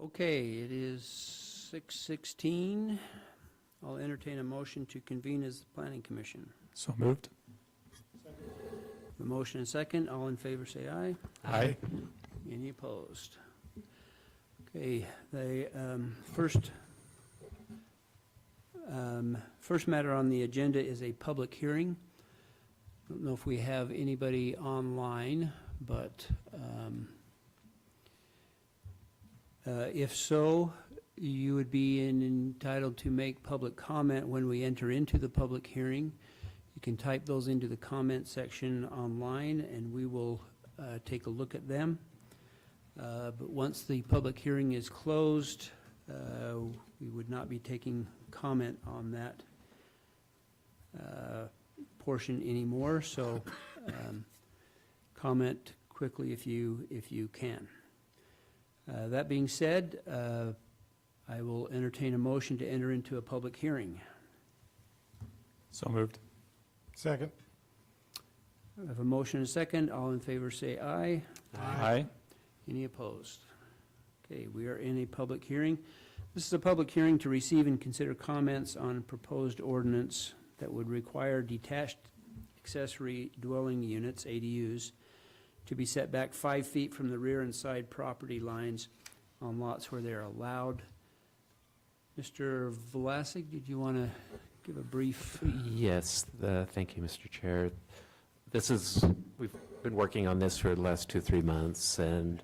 Okay, it is 6:16. I'll entertain a motion to convene as the Planning Commission. So moved. The motion and second, all in favor say aye. Aye. Any opposed? Okay, the first matter on the agenda is a public hearing. I don't know if we have anybody online, but if so, you would be entitled to make public comment when we enter into the public hearing. You can type those into the comment section online, and we will take a look at them. But once the public hearing is closed, we would not be taking comment on that portion anymore. So comment quickly if you can. That being said, I will entertain a motion to enter into a public hearing. So moved. Second. I have a motion and a second. All in favor say aye. Aye. Any opposed? Okay, we are in a public hearing. This is a public hearing to receive and consider comments on proposed ordinance that would require detached accessory dwelling units, ADUs, to be set back 5 feet from the rear and side property lines on lots where they're allowed. Mr. Vlasic, did you want to give a brief? Yes, thank you, Mr. Chair. We've been working on this for the last 2-3 months, and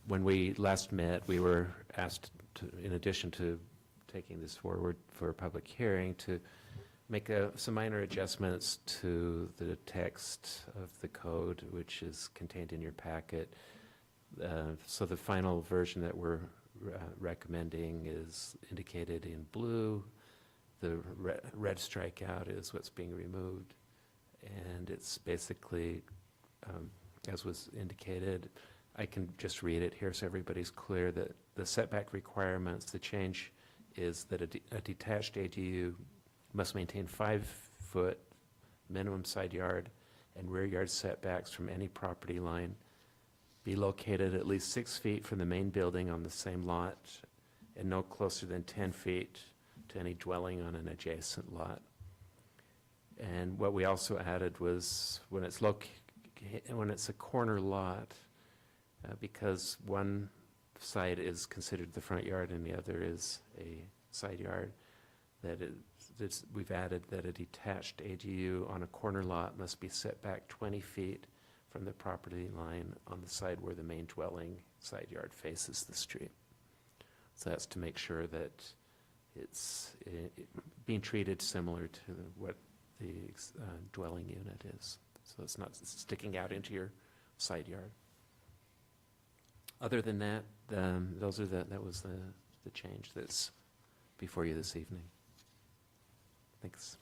when we last met, we were asked to, in addition to taking this forward for a public hearing, to make some minor adjustments to the text of the code, which is contained in your packet. So the final version that we're recommending is indicated in blue. The red strikeout is what's being removed. And it's basically, as was indicated, I can just read it here so everybody's clear that the setback requirements, the change is that a detached ADU must maintain 5-foot minimum side yard and rear yard setbacks from any property line, be located at least 6 feet from the main building on the same lot, and no closer than 10 feet to any dwelling on an adjacent lot. And what we also added was when it's a corner lot, because one side is considered the front yard and the other is a side yard, we've added that a detached ADU on a corner lot must be set back 20 feet from the property line on the side where the main dwelling side yard faces the street. So that's to make sure that it's being treated similar to what the dwelling unit is. So it's not sticking out into your side yard. Other than that, that was the change that's before you this evening. Thanks.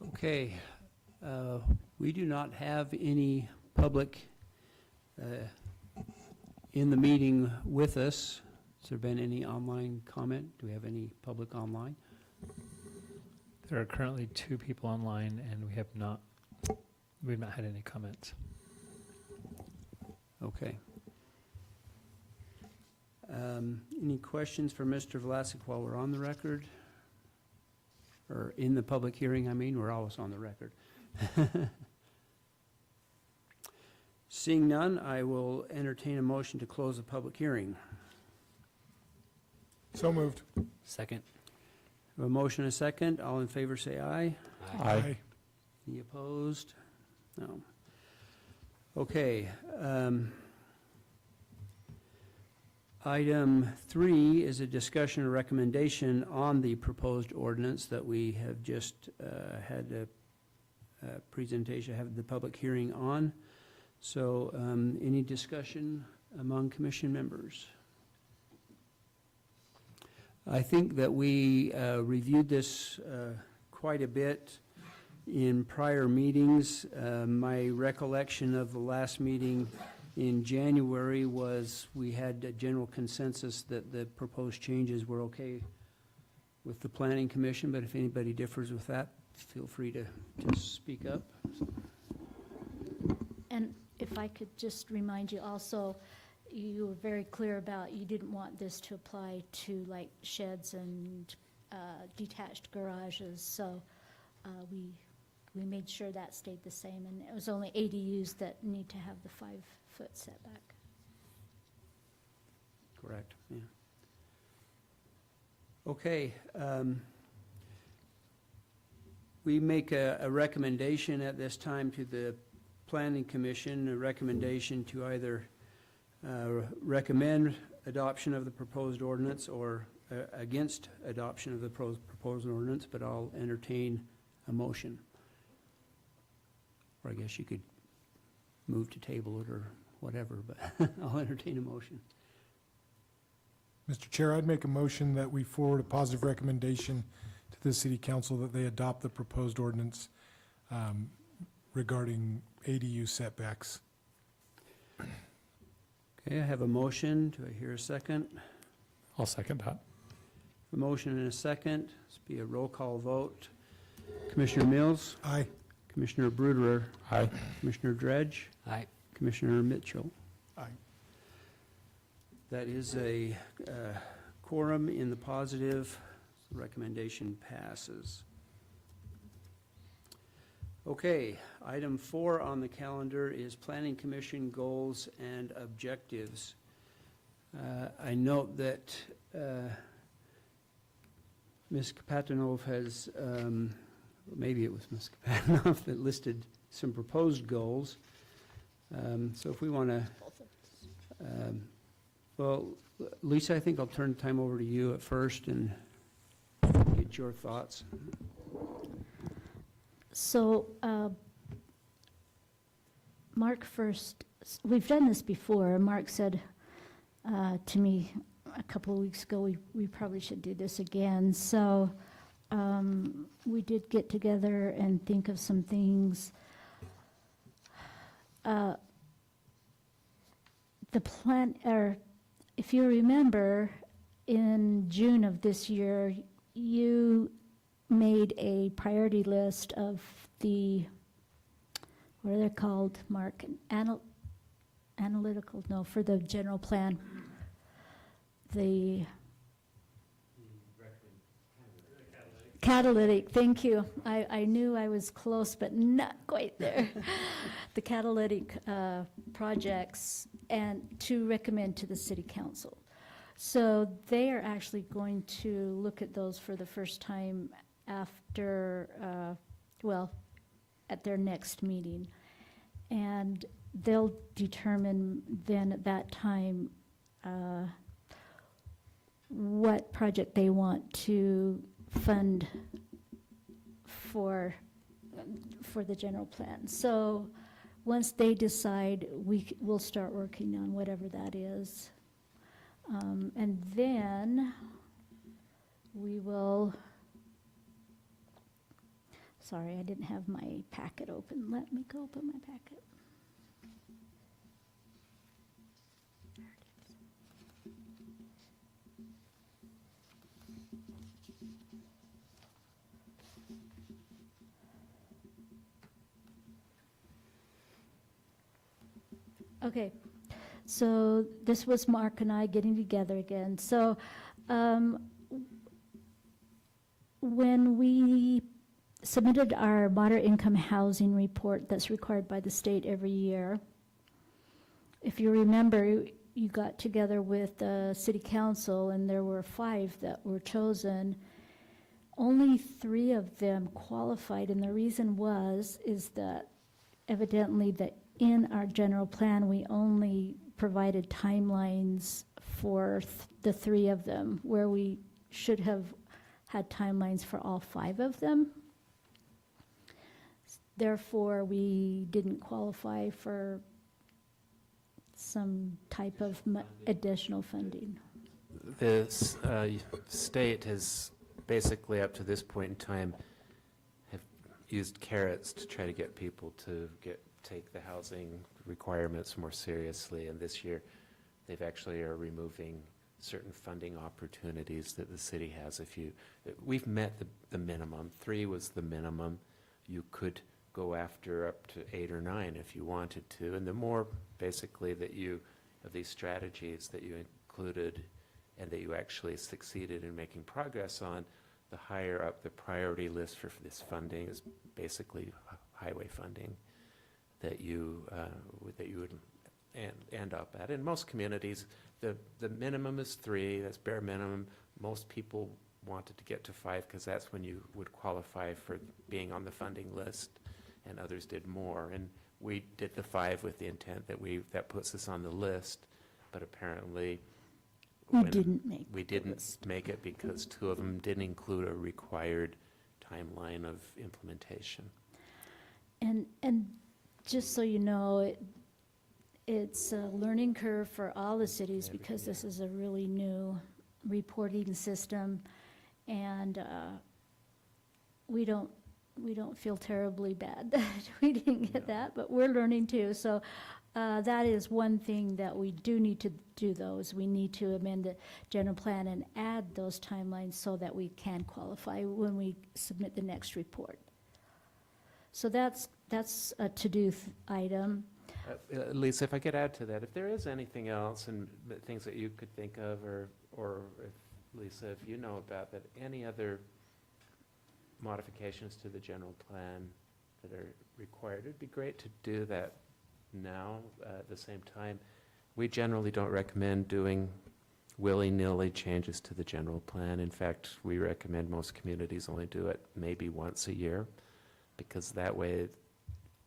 Okay. We do not have any public in the meeting with us. Has there been any online comment? Do we have any public online? There are currently 2 people online, and we've not had any comments. Okay. Any questions for Mr. Vlasic while we're on the record? Or in the public hearing, I mean, we're always on the record. Seeing none, I will entertain a motion to close the public hearing. So moved. Second. A motion and a second. All in favor say aye. Aye. Any opposed? No. Okay. Item 3 is a discussion or recommendation on the proposed ordinance that we have just had a presentation, had the public hearing on. So any discussion among commission members? I think that we reviewed this quite a bit in prior meetings. My recollection of the last meeting in January was we had a general consensus that the proposed changes were okay with the Planning Commission, but if anybody differs with that, feel free to speak up. And if I could just remind you also, you were very clear about you didn't want this to apply to like sheds and detached garages, so we made sure that stayed the same, and it was only ADUs that need to have the 5-foot setback. Correct, yeah. Okay, we make a recommendation at this time to the Planning Commission, a recommendation to either recommend adoption of the proposed ordinance or against adoption of the proposed ordinance, but I'll entertain a motion. Or I guess you could move to table it or whatever, but I'll entertain a motion. Mr. Chair, I'd make a motion that we forward a positive recommendation to the city council that they adopt the proposed ordinance regarding ADU setbacks. Okay, I have a motion. Do I hear a second? I'll second that. A motion and a second. This be a roll call vote. Commissioner Mills, Aye. Commissioner Bruderer, Aye. Commissioner Dredge, Aye. Commissioner Mitchell. Aye. That is a quorum in the positive. The recommendation passes. Okay, item 4 on the calendar is Planning Commission goals and objectives. I note that Ms. Kapatanov has, maybe it was Ms. Kapatanov that listed some proposed goals. So if we want to, well, Lisa, I think I'll turn the time over to you at first and get your thoughts. So, Mark first, we've done this before. Mark said to me a couple of weeks ago, we probably should do this again. So we did get together and think of some things. The plan, or if you remember, in June of this year, you made a priority list of the, what are they called, Mark? Analytical, no, for the general plan. The catalytic, thank you. I knew I was close, but not quite there. The catalytic projects, and to recommend to the city council. So they are actually going to look at those for the first time after, well, at their next meeting. And they'll determine then at that time what project they want to fund for the general plan. So once they decide, we'll start working on whatever that is. And then we will, sorry, I didn't have my packet open. Let me go open my packet. There it is. Okay, so this was Mark and I getting together again. So when we submitted our moderate income housing report that's required by the state every year, if you remember, you got together with the city council and there were 5 that were chosen. Only 3 of them qualified, and the reason is that evidently that in our general plan, we only provided timelines for the 3 of them, where we should have had timelines for all 5 of them. Therefore, we didn't qualify for some type of additional funding. The state has basically, up to this point in time, have used carrots to try to get people to take the housing requirements more seriously, and this year they've actually are removing certain funding opportunities that the city has. We've met the minimum. 3 was the minimum. You could go after up to 8 or 9 if you wanted to, and the more basically that you of these strategies that you included and that you actually succeeded in making progress on, the higher up the priority list for this funding is basically highway funding that you would end up at. In most communities, the minimum is 3, that's bare minimum. Most people wanted to get to 5 because that's when you would qualify for being on the funding list, and others did more. And we did the 5 with the intent that that puts us on the list, but apparently We when didn't make. we the didn't list. make it because 2 of them didn't include a required timeline of implementation. And just so you know, it's a learning curve for all the cities Every- because this yeah. is a really new reporting system. And we don't feel terribly bad that we didn't get No. that, but we're learning too. So that is one thing that we do need to do, though, is we need to amend the general plan and add those timelines so that we can qualify when we submit the next report. So that's a to-do item. Lisa, if I could add to that, if there is anything else and things that you could think of, or if, Lisa, if you know about that, any other modifications to the general plan that are required, it'd be great to do that now. At the same time, we generally don't recommend doing willy-nilly changes to the general plan. In fact, we recommend most communities only do it maybe once a year, because that way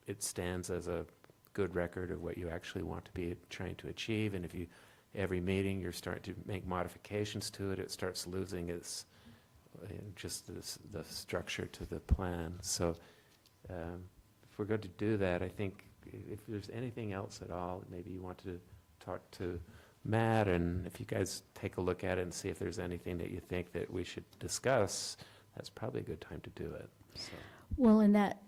it stands as a good record of what you actually want to be trying to achieve. And if you, every meeting, you're starting to make modifications to it, it starts losing its, just the structure to the plan. So if we're going to do that, I think if there's anything else at all, maybe you want to talk to Matt, and if you guys take a look at it and see if there's anything that you think that we should discuss, that's probably a good time to do it. So. Well, and that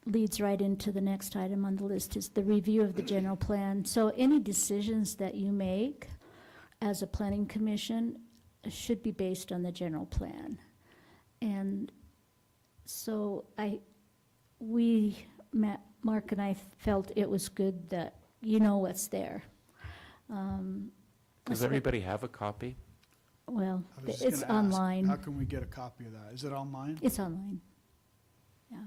leads right into the next item on the list, is the review of the general plan. So any decisions that you make as a planning commission should be based on the general plan. And so Mark and I felt it was good that you know what's there. Does everybody have a copy? Well, I was just it's gonna ask, online. how can we get a copy of that? Is it online? It's online, yeah.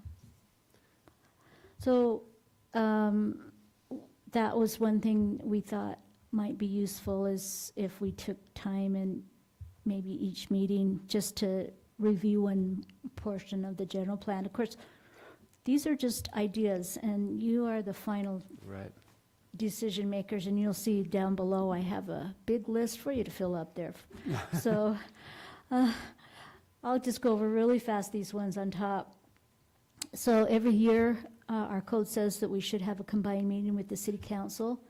So, that was one thing we thought might be useful, is if we took time and maybe each meeting just to review one portion of the general plan. Of course, these are just ideas, and you are the final Right. decision makers, and you'll see down below, I have a big list for you to fill up there. So, I'll just go over really fast these ones on top. So every year, our code says that we should have a combined meeting with the city council.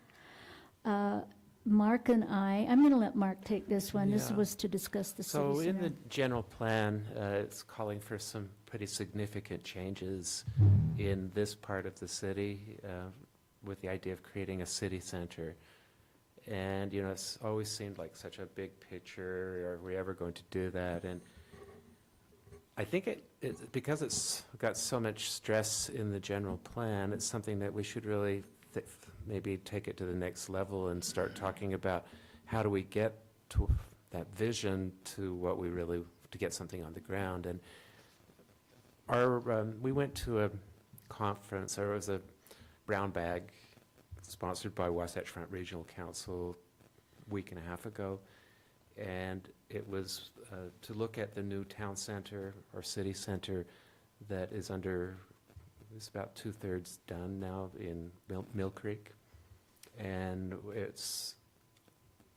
Mark and I'm gonna let Mark take this one. This Yeah. was to discuss the city So in the center. general plan, it's calling for some pretty significant changes in this part of the city with the idea of creating a city center. And, you know, it's always seemed like such a big picture. Are we ever going to do that? And I think because it's got so much stress in the general plan, it's something that we should really maybe take it to the next level and start talking about how do we get to that vision to what we really, to get something on the ground. And we went to a conference, there was a brown bag sponsored by Wasatch Front Regional Council a week and a half ago. And it was to look at the new town center or city center that is it's about 2/3 done now in Mill Creek. And it's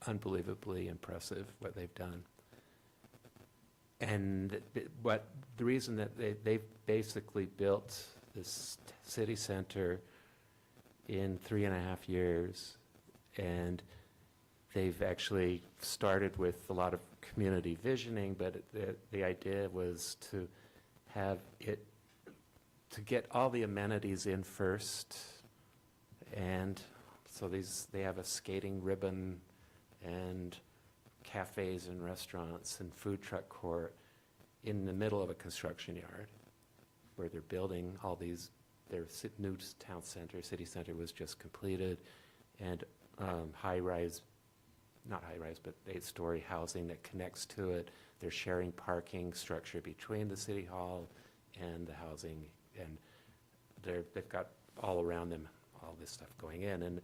unbelievably impressive what they've done. And the reason that they basically built this city center in 3.5 years, and they've actually started with a lot of community visioning, but the idea was to have it, to get all the amenities in first. And so they have a skating ribbon and cafes and restaurants and food truck court in the middle of a construction yard where they're building all these, their new town center, city center was just completed. And high-rise, not high-rise, but 8-story housing that connects to it. They're sharing parking structure between the city hall and the housing, and they've got all around them all this stuff going in. And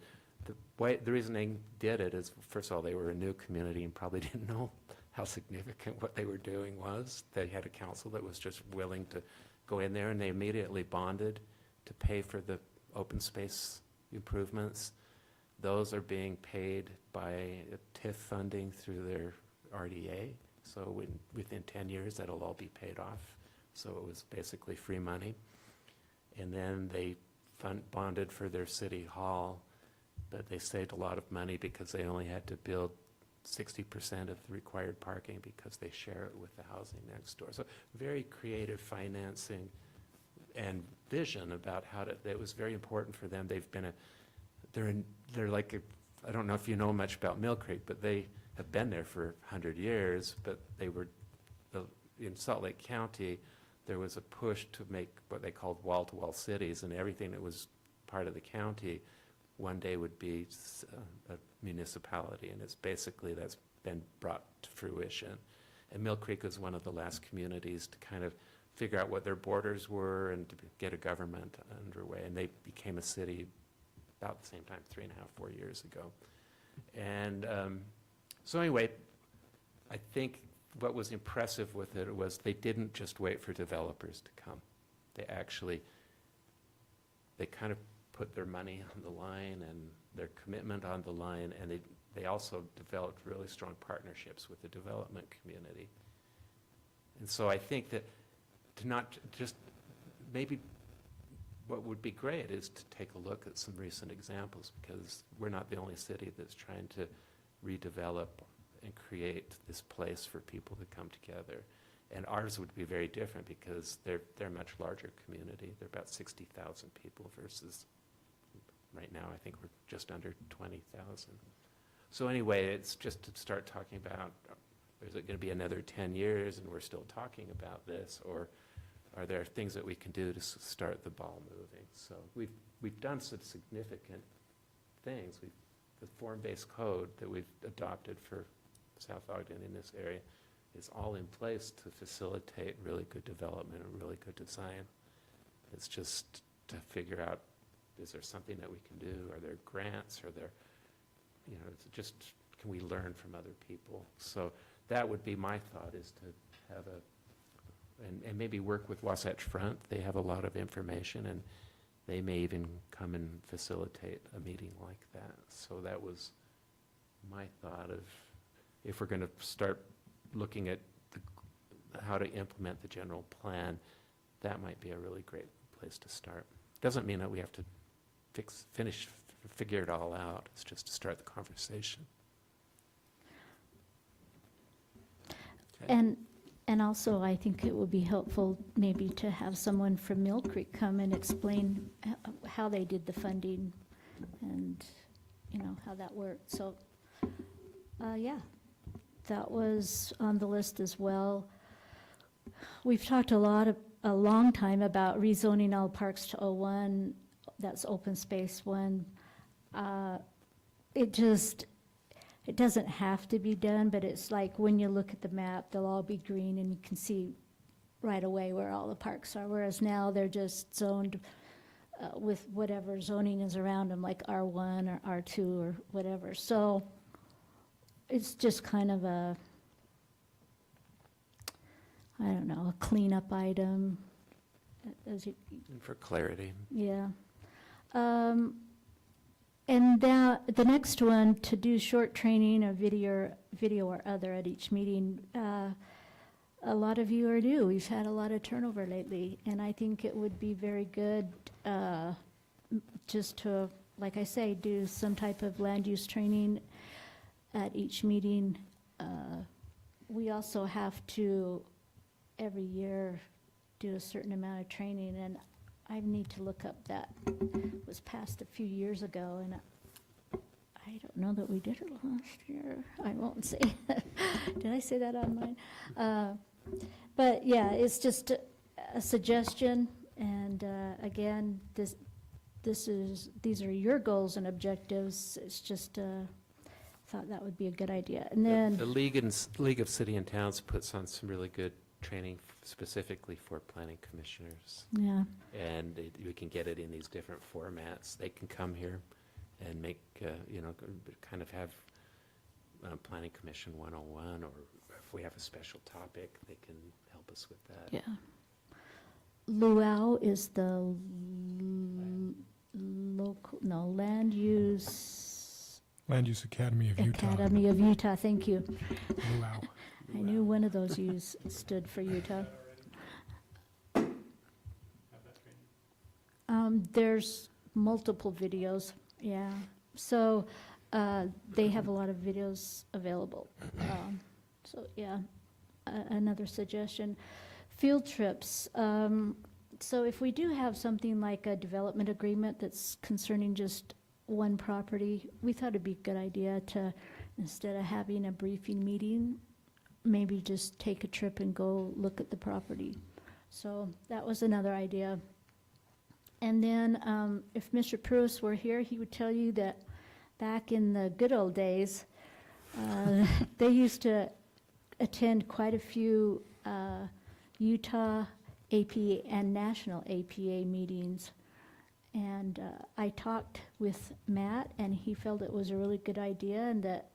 the reason they did it is, first of all, they were a new community and probably didn't know how significant what they were doing was. They had a council that was just willing to go in there, and they immediately bonded to pay for the open space improvements. Those are being paid by TIF funding through their RDA. So within 10 years, that'll all be paid off. So it was basically free money. And then they bonded for their city hall, but they saved a lot of money because they only had to build 60% of the required parking because they share it with the housing next door. So very creative financing and vision about how to, it was very important for them. They've been they're like, I don't know if you know much about Mill Creek, but they have been there for 100 years, but they were, in Salt Lake County, there was a push to make what they called wall-to-wall cities, and everything that was part of the county one day would be a municipality, and it's basically, that's been brought to fruition. And Mill Creek was one of the last communities to kind of figure out what their borders were and to get a government underway, and they became a city about the same time, 3.5, 4 years ago. And so anyway, I think what was impressive with it was they didn't just wait for developers to come. They actually, they kind of put their money on the line and their commitment on the line, and they also developed really strong partnerships with the development community. And so I think that to not just, maybe what would be great is to take a look at some recent examples, because we're not the only city that's trying to redevelop and create this place for people to come together. And ours would be very different because they're a much larger community. They're about 60,000 people versus right now, I think we're just under 20,000. So anyway, it's just to start talking about, is it going to be another 10 years and we're still talking about this, or are there things that we can do to start the ball moving? So we've done some significant things. The form-based code that we've adopted for South Ogden in this area is all in place to facilitate really good development and really good design. It's just to figure out, is there something that we can do? Are there grants? Are there, it's just, can we learn from other people? So that would be my thought, is to have and maybe work with Wasatch Front. They have a lot of information, and they may even come and facilitate a meeting like that. So that was my thought of, if we're going to start looking at how to implement the general plan, that might be a really great place to start. Doesn't mean that we have to figure it all out. It's just to start the conversation. Okay. And also, I think it would be helpful maybe to have someone from Mill Creek come and explain how they did the funding and, how that worked. So, yeah, that was on the list as well. We've talked a long time about rezoning all parks to O1. That's open space 1. It doesn't have to be done, but it's like when you look at the map, they'll all be green and you can see right away where all the parks are, whereas now they're just zoned with whatever zoning is around them, like R1 or R2 or whatever. So it's just kind of a cleanup item. And for clarity. Yeah. And now, the next one, to do short training or video or other at each meeting. A lot of you are new. We've had a lot of turnover lately, and I think it would be very good just to, like I say, do some type of land use training at each meeting. We also have to, every year, do a certain amount of training, and I need to look up that. It was passed a few years ago, and I don't know that we did it last year. I won't say. Did I say that on mine? But yeah, it's just a suggestion, and again, this these are your goals and objectives. It's just, thought that would be a good idea. And then. The League of City and Towns puts on some really good training specifically for planning commissioners. Yeah, And we can get it in these different formats. They can come here and make, kind of have Planning Commission 101, or if we have a special topic, they can help us with that. yeah. Luau is the Land Use Land Use Academy of Utah. Academy of Utah, thank you. Luau. I knew one of those U's stood for Utah. There's multiple videos, yeah. So, they have a lot of videos available. So, yeah, another suggestion. Field trips. So if we do have something like a development agreement that's concerning just one property, we thought it'd be a good idea to, instead of having a briefing meeting, maybe just take a trip and go look at the property. So that was another idea. And then if Mr. Pruis were here, he would tell you that back in the good old days, they used to attend quite a few Utah APA and national APA meetings. And I talked with Matt, and he felt it was a really good idea, and that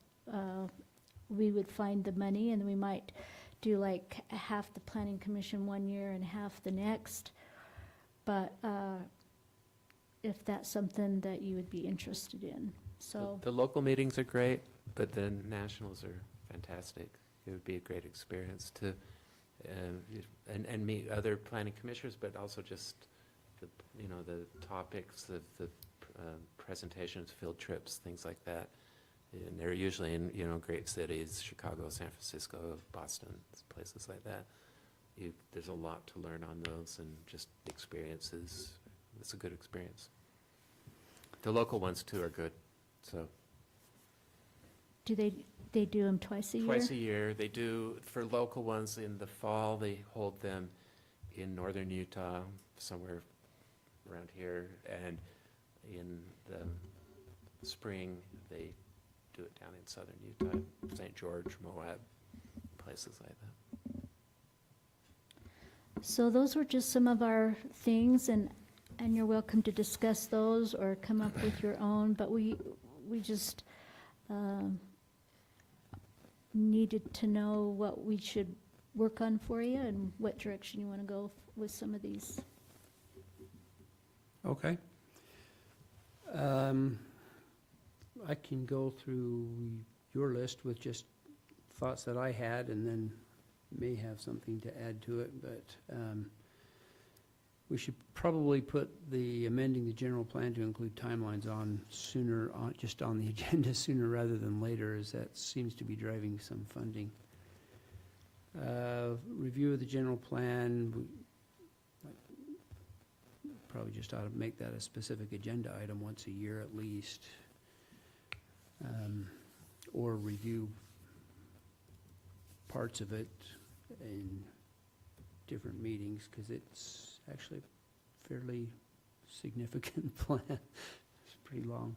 we would find the money, and we might do like half the planning commission one year and half the next. But if that's something that you would be interested in, so. The local meetings are great, but the nationals are fantastic. It would be a great experience to, and meet other planning commissioners, but also just the topics, the presentations, field trips, things like that. And they're usually in, great cities, Chicago, San Francisco, Boston, places like that. There's a lot to learn on those, and just experiences. It's a good experience. The local ones too are good, so. Do they do them twice a year? Twice a year. They do, for local ones in the fall, they hold them in northern Utah, somewhere around here, and in the spring, they do it down in southern Utah, St. George, Moab, places like that. So those were just some of our things, and you're welcome to discuss those or come up with your own, but we just needed to know what we should work on for you and what direction you want to go with some of these. Okay. I can go through your list with just thoughts that I had, and then may have something to add to it, but we should probably put the amending the general plan to include timelines on sooner, just on the agenda sooner rather than later, as that seems to be driving some funding. Review of the general plan, probably just ought to make that a specific agenda item once a year at least. Or review parts of it in different meetings, because it's actually a fairly significant plan. It's pretty long.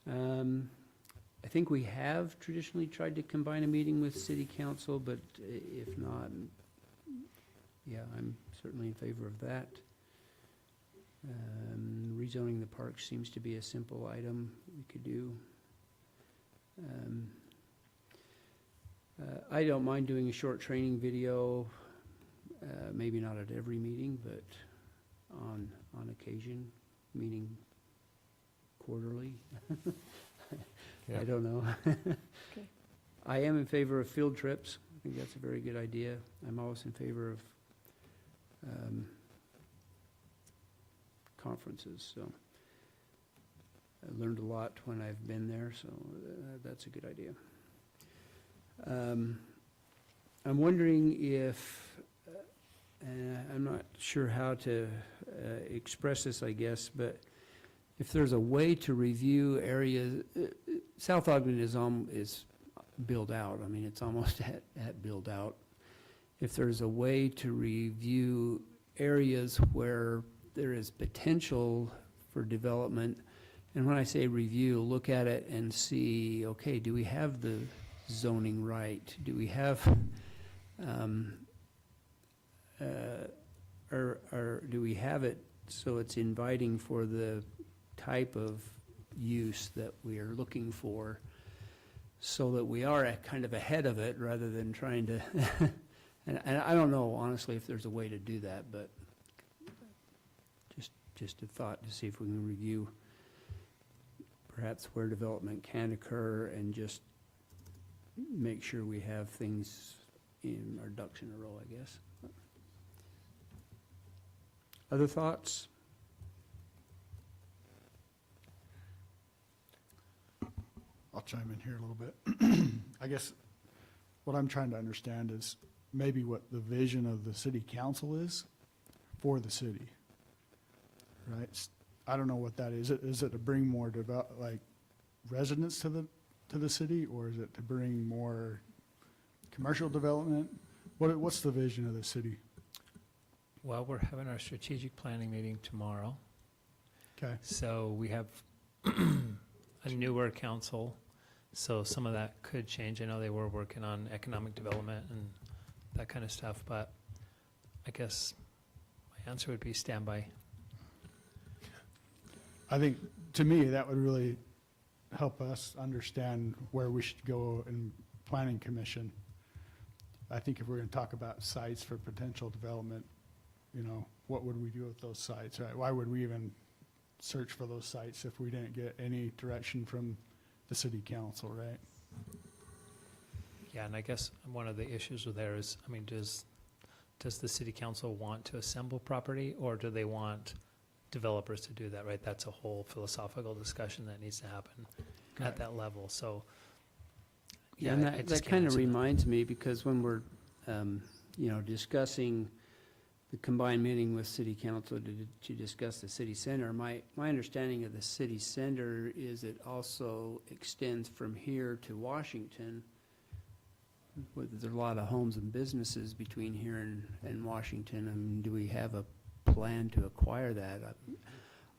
I think we have traditionally tried to combine a meeting with city council, but if not, yeah, I'm certainly in favor of that. Rezoning the park seems to be a simple item we could do. I don't mind doing a short training video, maybe not at every meeting, but on occasion, meaning quarterly. Yeah. I don't know. Okay. I am in favor of field trips. I think that's a very good idea. I'm always in favor of conferences, so I learned a lot when I've been there, so that's a good idea. I'm wondering if, I'm not sure how to express this, I guess, but if there's a way to review areas, South Ogden is built out. I mean, it's almost at build out. If there's a way to review areas where there is potential for development. And when I say review, look at it and see, okay, do we have the zoning right? Do we have, or do we have it so it's inviting for the type of use that we are looking for, so that we are kind of ahead of it rather than trying to, and I don't know honestly if there's a way to do that, but just a thought to see if we can review perhaps where development can occur and just make sure we have things in our ducks in a row, I guess. Other thoughts? I'll chime in here a little bit. I guess what I'm trying to understand is maybe what the vision of the city council is for the city, right? I don't know what that is. Is it to bring more residents to the city, or is it to bring more commercial development? What's the vision of the city? Well, we're having our strategic planning meeting tomorrow. Okay. So we have a newer council, so some of that could change. I know they were working on economic development and that kind of stuff, but I guess my answer would be standby. I think, to me, that would really help us understand where we should go in planning commission. I think if we're going to talk about sites for potential development, what would we do with those sites, right? Why would we even search for those sites if we didn't get any direction from the city council, right? Yeah, and I guess one of the issues with there is, I mean, does the city council want to assemble property, or do they want developers to do that, right? That's a whole philosophical discussion that needs to happen at that level, so. Yeah, and I that just can't kind of answer that. reminds me, because when we're, discussing the combined meeting with city council to discuss the city center, my understanding of the city center is it also extends from here to Washington. There's a lot of homes and businesses between here and Washington. I mean, do we have a plan to acquire that?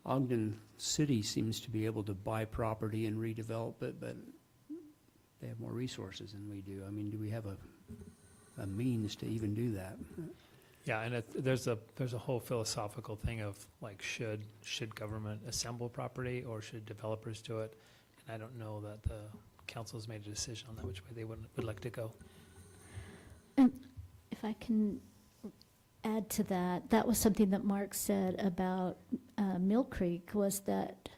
Ogden City seems to be able to buy property and redevelop it, but they have more resources than we do. I mean, do we have a means to even do that? Yeah, and there's a whole philosophical thing of like, should government assemble property or should developers do it? And I don't know that the council's made a decision on that, which way they would like to go. And if I can add to that, that was something that Mark said about Mill Creek, was that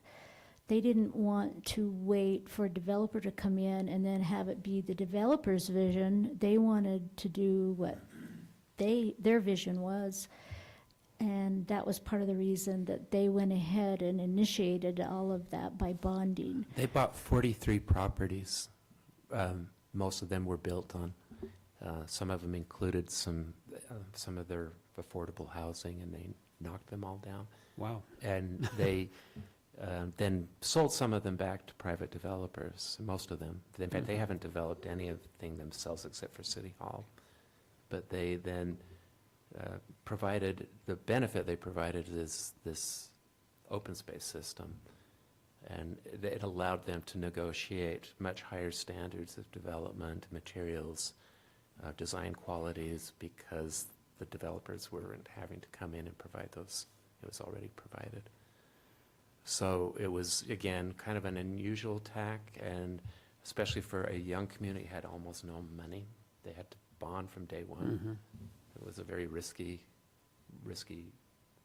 they didn't want to wait for a developer to come in and then have it be the developer's vision. They wanted to do what their vision was. And that was part of the reason that they went ahead and initiated all of that by bonding. They bought 43 properties. Most of them were built on. Some of them included some of their affordable housing, and they knocked them all down. Wow. And they then sold some of them back to private developers, most of them. In fact, they haven't developed anything themselves except for City Hall. But they then provided, the benefit they provided is this open space system. And it allowed them to negotiate much higher standards of development, materials, design qualities, because the developers weren't having to come in and provide those. It was already provided. So it was, again, kind of an unusual tack, and especially for a young community, had almost no money. They had to bond from day one. It was a very risky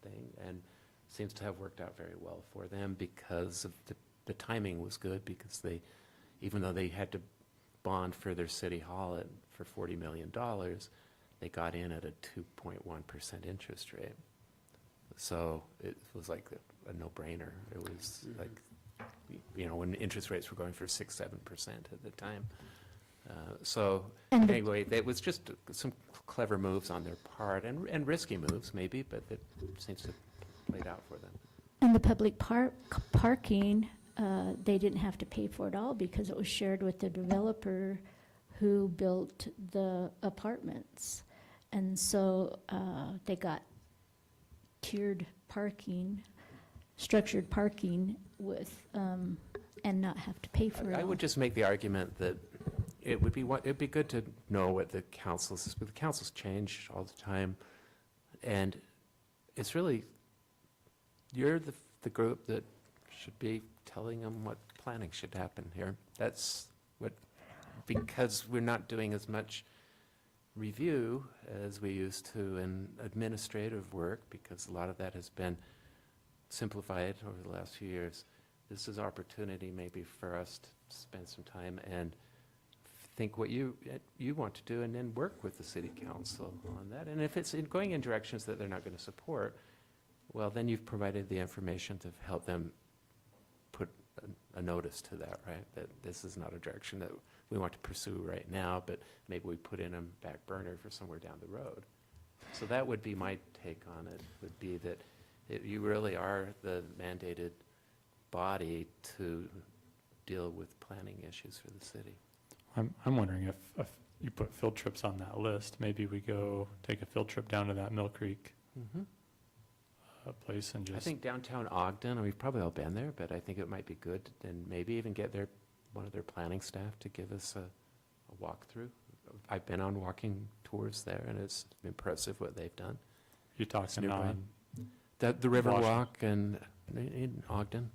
thing, and seems to have worked out very well for them because of the timing was good, because they, even though they had to bond for their city hall for $40 million, they got in at a 2.1% interest rate. So it was like a no-brainer. It was like, when interest rates were going for 6-7% at the time. And the- Anyway, it was just some clever moves on their part, and risky moves maybe, but it seems to have played out for them. And the public parking, they didn't have to pay for it all because it was shared with the developer who built the apartments. And so they got tiered parking structured parking with, and not have to pay for it I all. would just make the argument that it'd be good to know what the council's, but the council's change all the time. And it's really, you're the group that should be telling them what planning should happen here. That's what, because we're not doing as much review as we used to in administrative work, because a lot of that has been simplified over the last few years. This is opportunity maybe for us to spend some time and think what you want to do, and then work with the city council on that. And if it's going in directions that they're not going to support, well, then you've provided the information to help them put a notice to that, right? That this is not a direction that we want to pursue right now, but maybe we put in a back burner for somewhere down the road. So that would be my take on it, would be that you really are the mandated body to deal with planning issues for the city. I'm wondering if you put field trips on that list, maybe we go take a field trip down to that Mill Creek place and just. I think downtown Ogden, and we've probably all been there, but I think it might be good, and maybe even get one of their planning staff to give us a walkthrough. I've been on walking tours there, and it's impressive what they've done. You're talking nearby. on, The River Washington. Walk and in Ogden,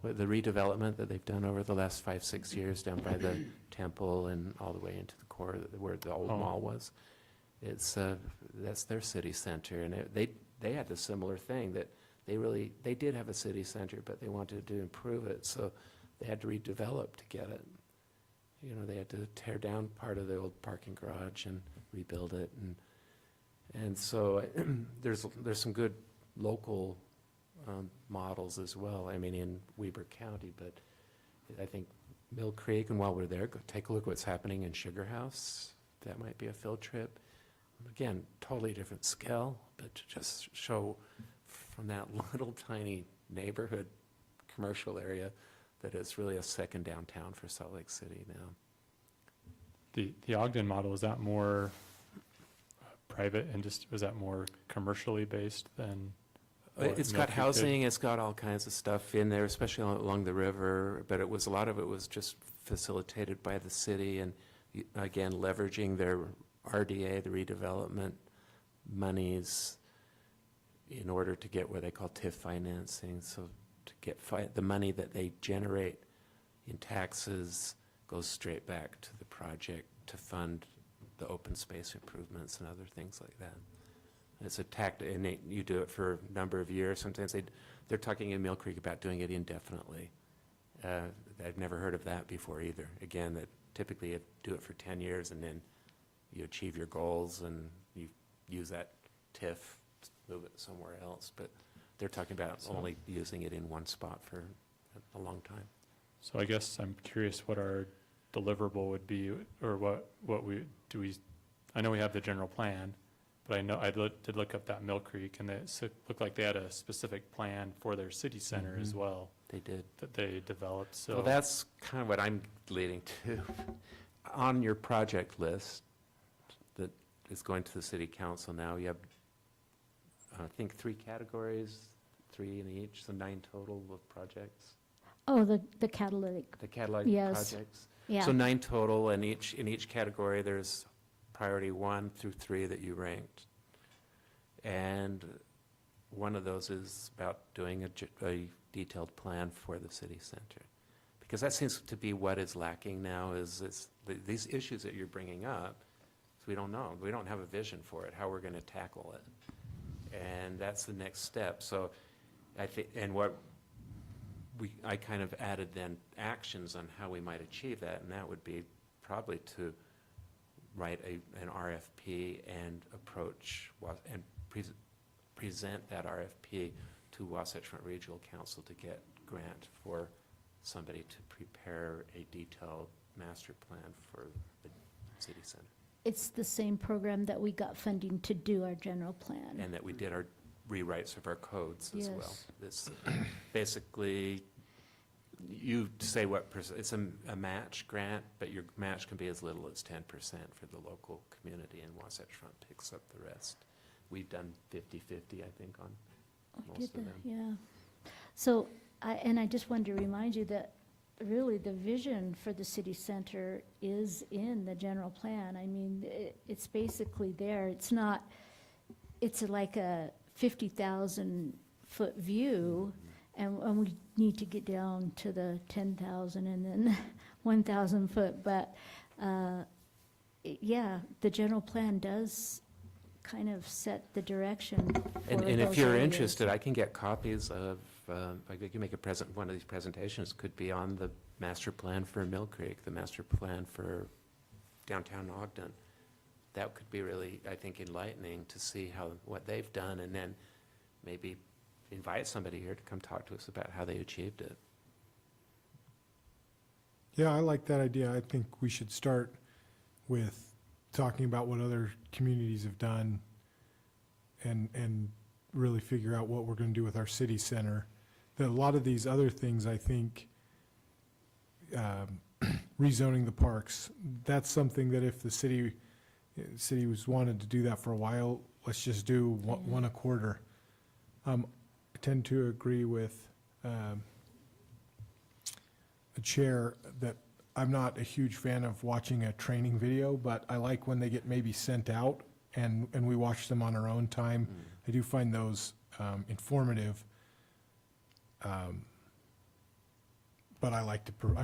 with the redevelopment that they've done over the last 5-6 years down by the temple and all the way into the core where the old Oh. mall was. It's, that's their city center, and they had a similar thing, that they did have a city center, but they wanted to improve it, so they had to redevelop to get it. You know, they had to tear down part of the old parking garage and rebuild it, and so there's some good local models as well, I mean, in Weber County, but I think Mill Creek, and while we're there, go take a look at what's happening in Sugar House. That might be a field trip. Again, totally different scale, but to just show from that little tiny neighborhood commercial area that it's really a second downtown for Salt Lake City now. the Ogden model, is that more private and just, was that more commercially based than? what It's Mill got Creek did? housing, it's got all kinds of stuff in there, especially along the river, but a lot of it was just facilitated by the city, and again, leveraging their RDA, the redevelopment monies, in order to get what they call TIF financing. So to get the money that they generate in taxes goes straight back to the project to fund the open space improvements and other things like that. It's a tactic, and you do it for a number of years. Sometimes they're talking in Mill Creek about doing it indefinitely. I've never heard of that before either. Again, that typically you do it for 10 years, and then you achieve your goals, and you use that TIF, move it somewhere else. But they're talking about only using it in one spot for a long time. So I guess I'm curious what our deliverable would be, or what we, I know we have the general plan, but I know, did look up that Mill Creek, and it looked like they had a specific plan for their city center as well, They did. that they developed, so. Well, that's kind of what I'm leading to. On your project list that is going to the city council now, you have, I think, 3 categories, 3 in each, so 9 total of projects, Oh, the catalytic, the catalog Yes. projects. yeah. So 9 total, and in each category, there's priority 1 through 3 that you ranked. And one of those is about doing a detailed plan for the city center. Because that seems to be what is lacking now, is these issues that you're bringing up, we don't know. We don't have a vision for it, how we're going to tackle it. And that's the next step. So I think, and I kind of added then actions on how we might achieve that, and that would be probably to write an RFP and approach and present that RFP to Wasatch Front Regional Council to get grant for somebody to prepare a detailed master plan for the city center. It's the same program that we got funding to do our general plan. And that we did our rewrites of our codes as well. Yes. This, basically, you say it's a match grant, but your match can be as little as 10% for the local community, and Wasatch Front picks up the rest. We've done 50-50, I think, on We most did of that, them. yeah. So, and I just wanted to remind you that really the vision for the city center is in the general plan. I mean, it's basically there. It's not, it's like a 50,000-foot view, and we need to get down to the 10,000 and then 1,000 foot. But, yeah, the general plan does kind of set the direction for And if those you're areas. interested, I can get copies of, I can make one of these presentations could be on the master plan for Mill Creek, the master plan for downtown Ogden. That could be really, I think, enlightening to see what they've done, and then maybe invite somebody here to come talk to us about how they achieved it. Yeah, I like that idea. I think we should start with talking about what other communities have done and really figure out what we're going to do with our city center. That a lot of these other things, I think, rezoning the parks, that's something that if the city was wanted to do that for a while, let's just do one a quarter. I tend to agree with the chair that I'm not a huge fan of watching a training video, but I like when they get maybe sent out and we watch them on our own time. I do find those informative. But I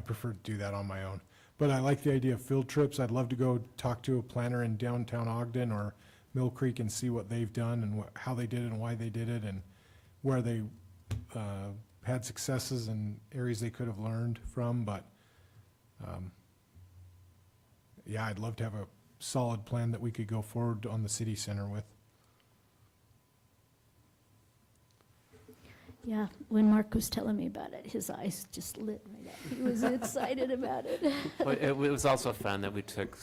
prefer to do that on my own. But I like the idea of field trips. I'd love to go talk to a planner in downtown Ogden or Mill Creek and see what they've done and how they did it and why they did it and where they had successes and areas they could have learned from. But yeah, I'd love to have a solid plan that we could go forward on the city center with. Yeah, when Mark was telling me about it, his eyes just lit right up. He was excited about it. Well, it was also fun that we took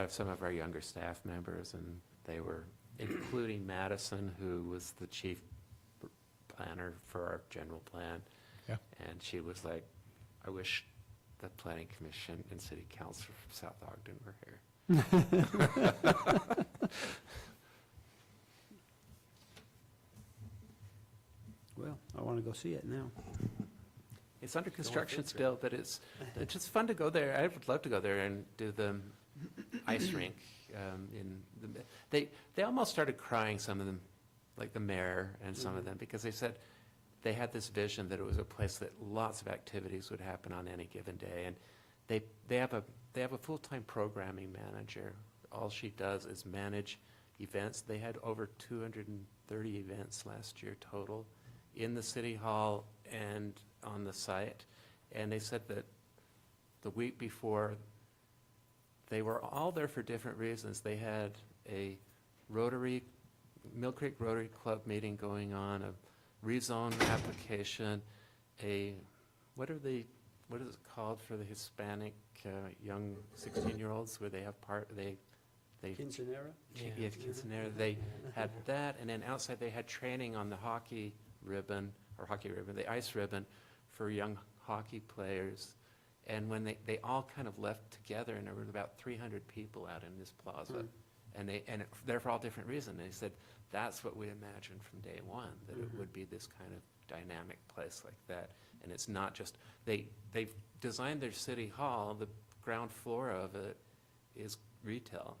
some of our younger staff members, and they were, including Madison, who was the chief planner for our general plan. Yeah. And she was like, I wish the planning commission and city council from South Ogden were here. Well, I want to go see it now. It's under construction still, but it's just fun to go there. I would love to go there and do the ice rink. They almost started crying, some of them, like the mayor and some of them, because they said they had this vision that it was a place that lots of activities would happen on any given day. And they have a full-time programming manager. All she does is manage events. They had over 230 events last year total in the city hall and on the site. And they said that the week before, they were all there for different reasons. They had a Mill Creek Rotary Club meeting going on, a rezone application, what is it called for the Hispanic young 16-year-olds where they have Quinceanera? Yeah, quinceanera. They had that, and then outside they had training on the the ice ribbon for young hockey players. And when they all kind of left together, and there were about 300 people out in this plaza, and they're for all different reasons. They said that's what we imagined from day one, that it would be this kind of dynamic place like that. And it's not just they've designed their city hall. The ground floor of it is retail,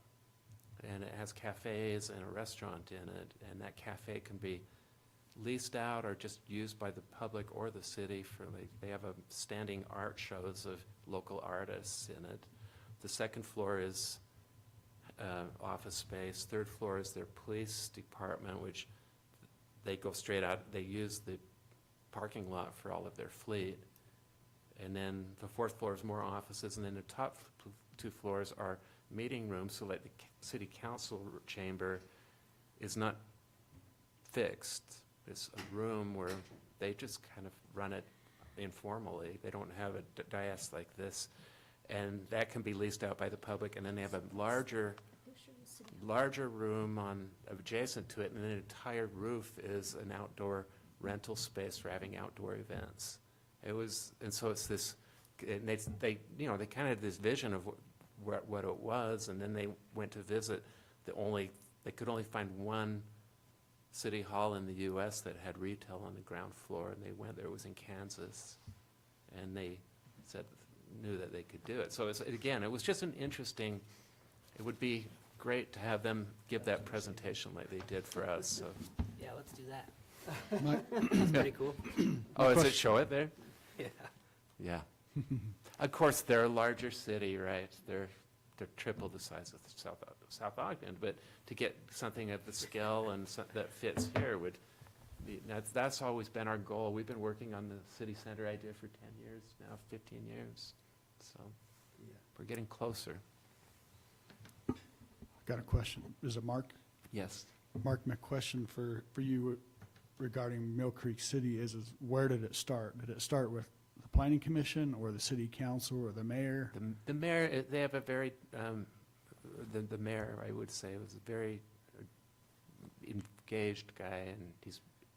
and it has cafes and a restaurant in it, and that cafe can be leased out or just used by the public or the city for, like, they have a standing art shows of local artists in it. The second floor is office space. Third floor is their police department, which they go straight out. They use the parking lot for all of their fleet. And then the fourth floor is more offices, and then the top two floors are meeting rooms, so like the city council chamber is not fixed. It's a room where they just kind of run it informally. They don't have a dais like this. And that can be leased out by the public, and then they have a larger room adjacent to it, and the entire roof is an outdoor rental space for having outdoor events. So it's this, and they kind of had this vision of what it was, and then they went to visit they could only find one city hall in the US that had retail on the ground floor, and they went there, it was in Kansas, and they said, knew that they could do it. So it's, again, it was just an interesting, it would be great to have them give that presentation like they did for us, so. Yeah, let's do that. My- That's pretty cool. Oh, does it show it there? Yeah. Yeah. Of course, they're a larger city, right? They're triple the size of South Ogden, but to get something of the scale and that fits here would be, that's always been our goal. We've been working on the city center idea for 10 years now, 15 years. So we're getting closer. Got a question. Is it Mark? Yes. Mark, my question for you regarding Mill Creek City is where did it start? Did it start with the planning commission or the city council or the mayor? The mayor, they have a very, the mayor, I would say, was a very engaged guy, and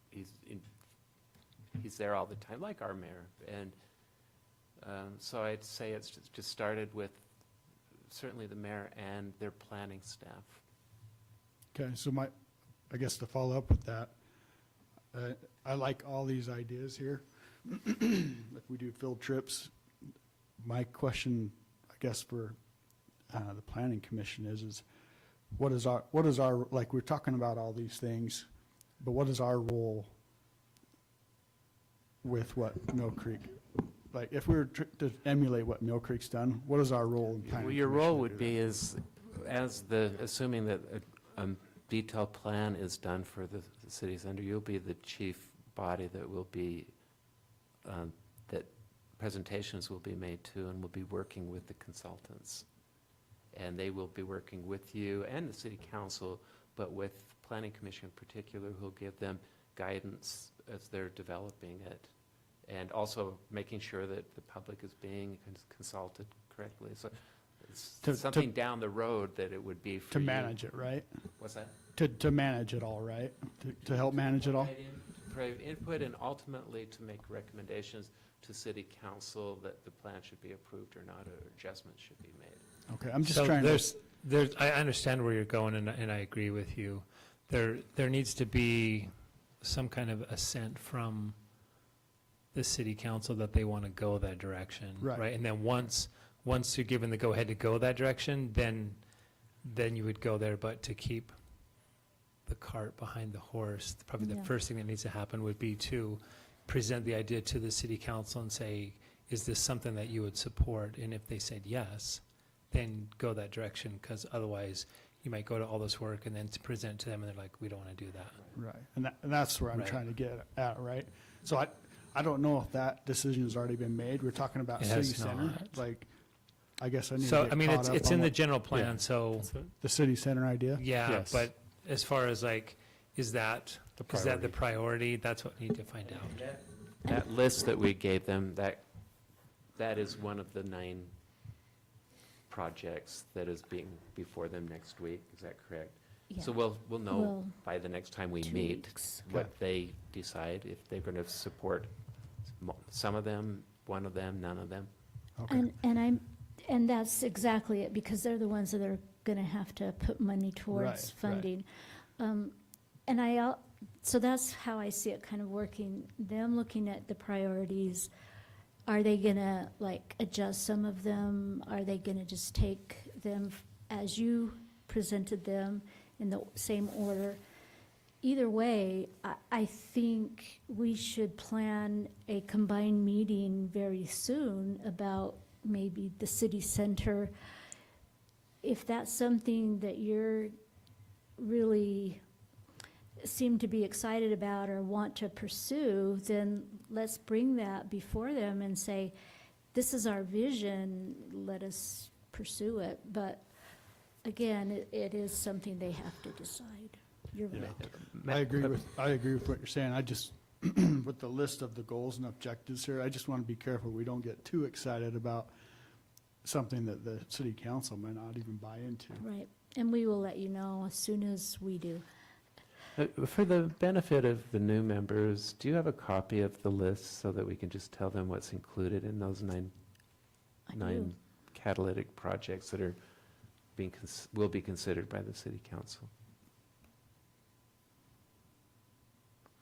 he's there all the time, like our mayor. And so I'd say it's just started with certainly the mayor and their planning staff. Okay, so I guess to follow up with that, I like all these ideas here. If we do field trips, my question, I guess, for the planning commission is what is our, like, we're talking about all these things, but what is our role with what Mill Creek? Like, if we were to emulate what Mill Creek's done, what is our role in planning? Well, your commission role to would do be that? assuming that a detailed plan is done for the city center, you'll be the chief body that will be, that presentations will be made to, and will be working with the consultants. And they will be working with you and the city council, but with planning commission in particular, who'll give them guidance as they're developing it. And also making sure that the public is being consulted correctly. So it's To- something down the road that it would be for To you. manage it, right? What's that? To manage it all, right? To help manage it all? Provide input and ultimately to make recommendations to city council that the plan should be approved or not, or adjustments should be made. Okay, I'm just So trying to, there's, I understand where you're going, and I agree with you. There needs to be some kind of assent from the city council that they want to go that direction. Right. And then once you're given the go-ahead to go that direction, then you would go there, but to keep the cart behind the horse, probably the Yeah. first thing that needs to happen would be to present the idea to the city council and say, is this something that you would support? And if they said yes, then go that direction, because otherwise you might go to all this work and then to present to them and they're like, we don't want to do that. right, and that's where I'm Right. trying to get at, right? So I don't know if that decision has already been made. We're talking about It city has center, not. like, I guess I need to So, get I mean, caught up it's on in the what- general plan, so, the city center idea. yeah, Yes. but as far as like, is that the priority? That's what we need to find out. That list that we gave them, that is one of the 9 projects that is being before them next week. Is that correct? So Yeah. we'll know Well, by the next time we 2 meet weeks. what they decide, if they're going to support some of them, one of them, none of them. Okay, And that's exactly it, because they're the ones that are gonna have to put money towards Right, right. funding. So that's how I see it kind of working, them looking at the priorities. Are they gonna like adjust some of them? Are they gonna just take them as you presented them in the same order? Either way, I think we should plan a combined meeting very soon about maybe the city center. If that's something that you're really seem to be excited about or want to pursue, then let's bring that before them and say, this is our vision, let us pursue it. But again, it is something they have to decide. You're right. I agree with what you're saying. I just, with the list of the goals and objectives here, I just want to be careful we don't get too excited about something that the city council might not even buy into. Right, and we will let you know as soon as we do. For the benefit of the new members, do you have a copy of the list so that we can just tell them what's included in those I do. 9 catalytic projects that are will be considered by the city council?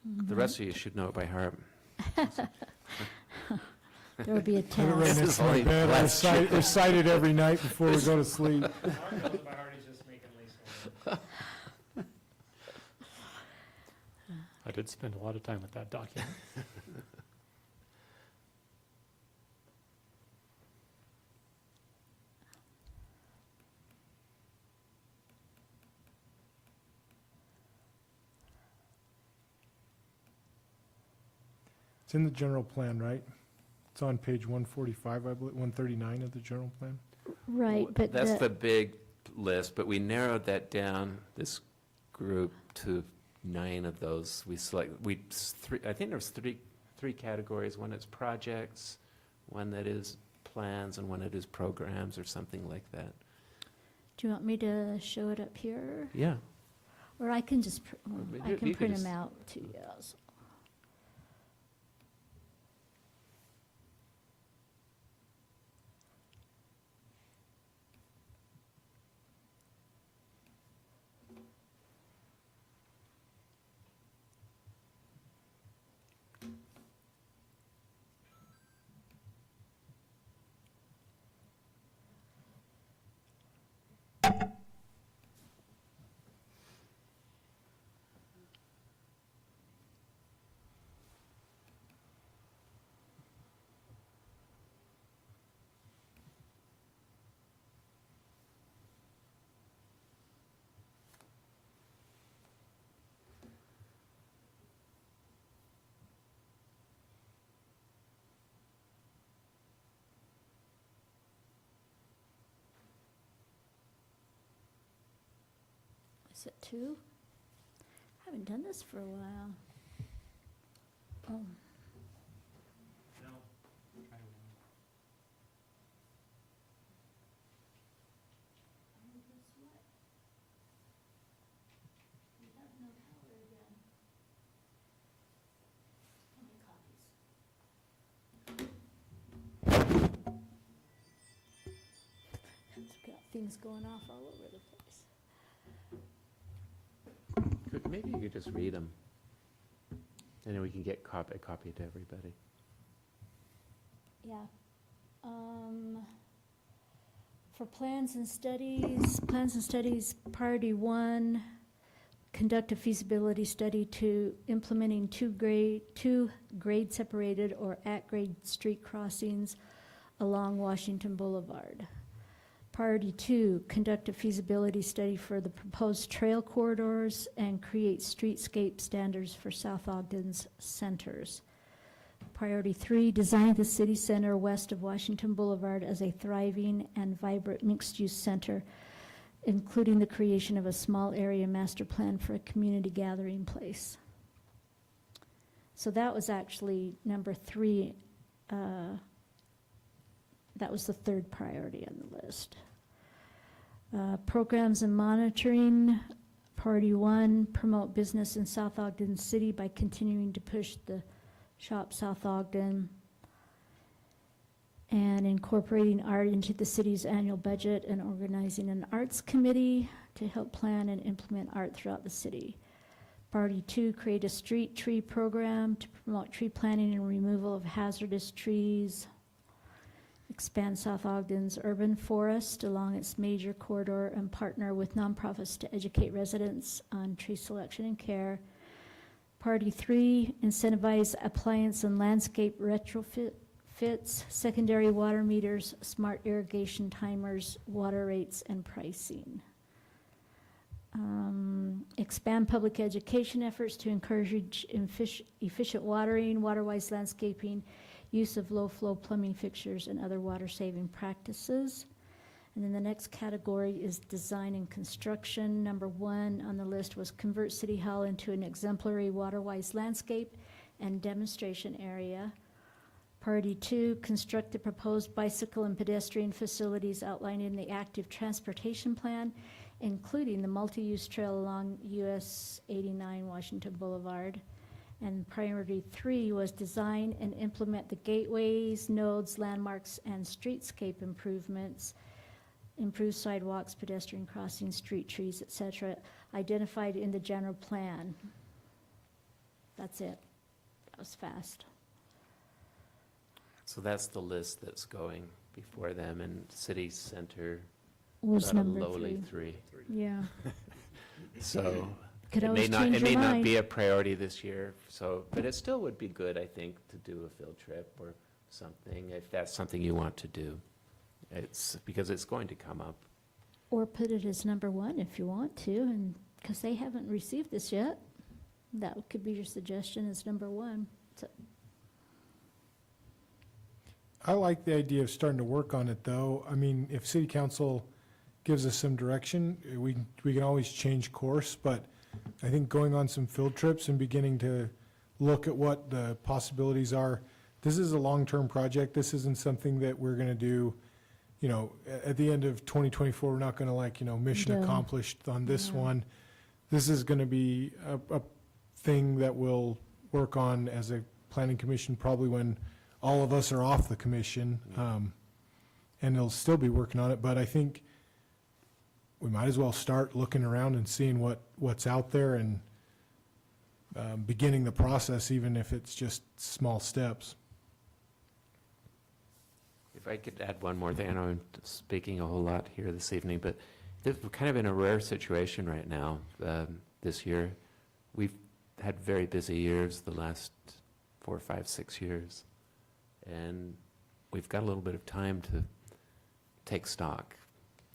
The rest of you should know it by heart. There will be a I have it right test. This next is to my only bed. I last year. recite it every night before we go to sleep. I did spend a lot of time with that document. It's in the general plan, right? It's on page 145, I believe, 139 of the general plan. Right, but That's the big list, but we narrowed that down, this group, to 9 of those. I think there's three categories. One is projects, one that is plans, and one that is programs or something like that. do you want me to show it up here? Yeah. Or I can just, Or I you can could print just- them out too, yes. Is it 2? Haven't done this for a while. Oh. Got things going off all over the place. Maybe you could just read them. And then we can get a copy to everybody. Yeah. For plans and studies, priority 1, conduct a feasibility study to implementing two grade separated or at-grade street crossings along Washington Boulevard. Priority 2, conduct a feasibility study for the proposed trail corridors and create streetscape standards for South Ogden's centers. Priority 3, design the city center west of Washington Boulevard as a thriving and vibrant mixed-use center, including the creation of a small area master plan for a community gathering place. So that was actually number 3. That was the 3rd priority on the list. Programs and monitoring, priority 1, promote business in South Ogden City by continuing to push the Shop South Ogden and incorporating art into the city's annual budget and organizing an arts committee to help plan and implement art throughout the city. Priority 2, create a street tree program to promote tree planting and removal of hazardous trees. Expand South Ogden's urban forest along its major corridor and partner with nonprofits to educate residents on tree selection and care. Priority 3, incentivize appliance and landscape retrofits, secondary water meters, smart irrigation timers, water rates, and pricing. Expand public education efforts to encourage efficient watering, water-wise landscaping, use of low-flow plumbing fixtures, and other water-saving practices. And then the next category is design and construction. Number 1 on the list was convert City Hall into an exemplary water-wise landscape and demonstration area. Priority 2, construct the proposed bicycle and pedestrian facilities outlined in the active transportation plan, including the multi-use trail along US 89 Washington Boulevard. And priority 3 was design and implement the gateways, nodes, landmarks, and streetscape improvements, improve sidewalks, pedestrian crossings, street trees, etc., identified in the general plan. That's it. That was fast. So that's the list that's going before them, and city center Was got a number lowly 3. 3. Yeah. So Could it may always not, change it your may not mind. be a priority this year, so, but it still would be good, I think, to do a field trip or something, if that's something you want to do. It's, because it's going to come up. Or put it as number 1 if you want to, and, because they haven't received this yet. That could be your suggestion as number 1. So, I like the idea of starting to work on it, though. I mean, if city council gives us some direction, we can always change course, but I think going on some field trips and beginning to look at what the possibilities are, this is a long-term project. This isn't something that we're gonna do, you know, at the end of 2024, we're not gonna like, you know, mission No. accomplished on this No. one. This is gonna be a thing that we'll work on as a planning commission, probably when all of us are off the commission, and they'll still be working on it, but I think we might as well start looking around and seeing what's out there and beginning the process, even if it's just small steps. If I could add one more thing, I know I'm speaking a whole lot here this evening, but we're kind of in a rare situation right now, this year. We've had very busy years the last 4, 5, 6 years. And we've got a little bit of time to take stock.